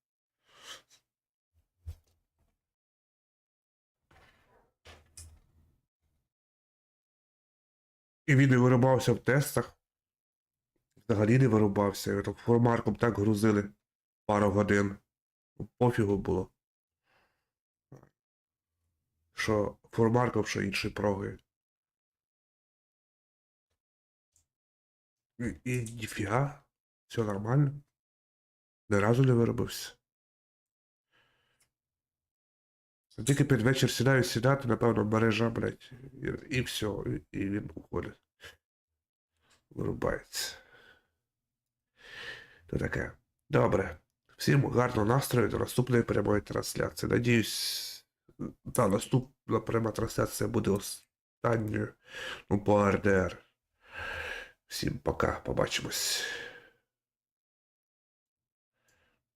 І він не вирубався в тестах. Взагалі не вирубався. Його там формарком так грузили пару годин. Пофігу було. Що формарком, що інші проги. І ніфіга. Все нормально. Ні разу не виробився. Тільки під вечір сідати, напевно, мережа, блядь, і все, і він уходить. Вирубається. То таке. Добре. Всім гарного настрою до наступної прямої трансляції. Надіюсь, та наступна пряма трансляція буде останньою, ну, по РДР. Всім пока, побачимось.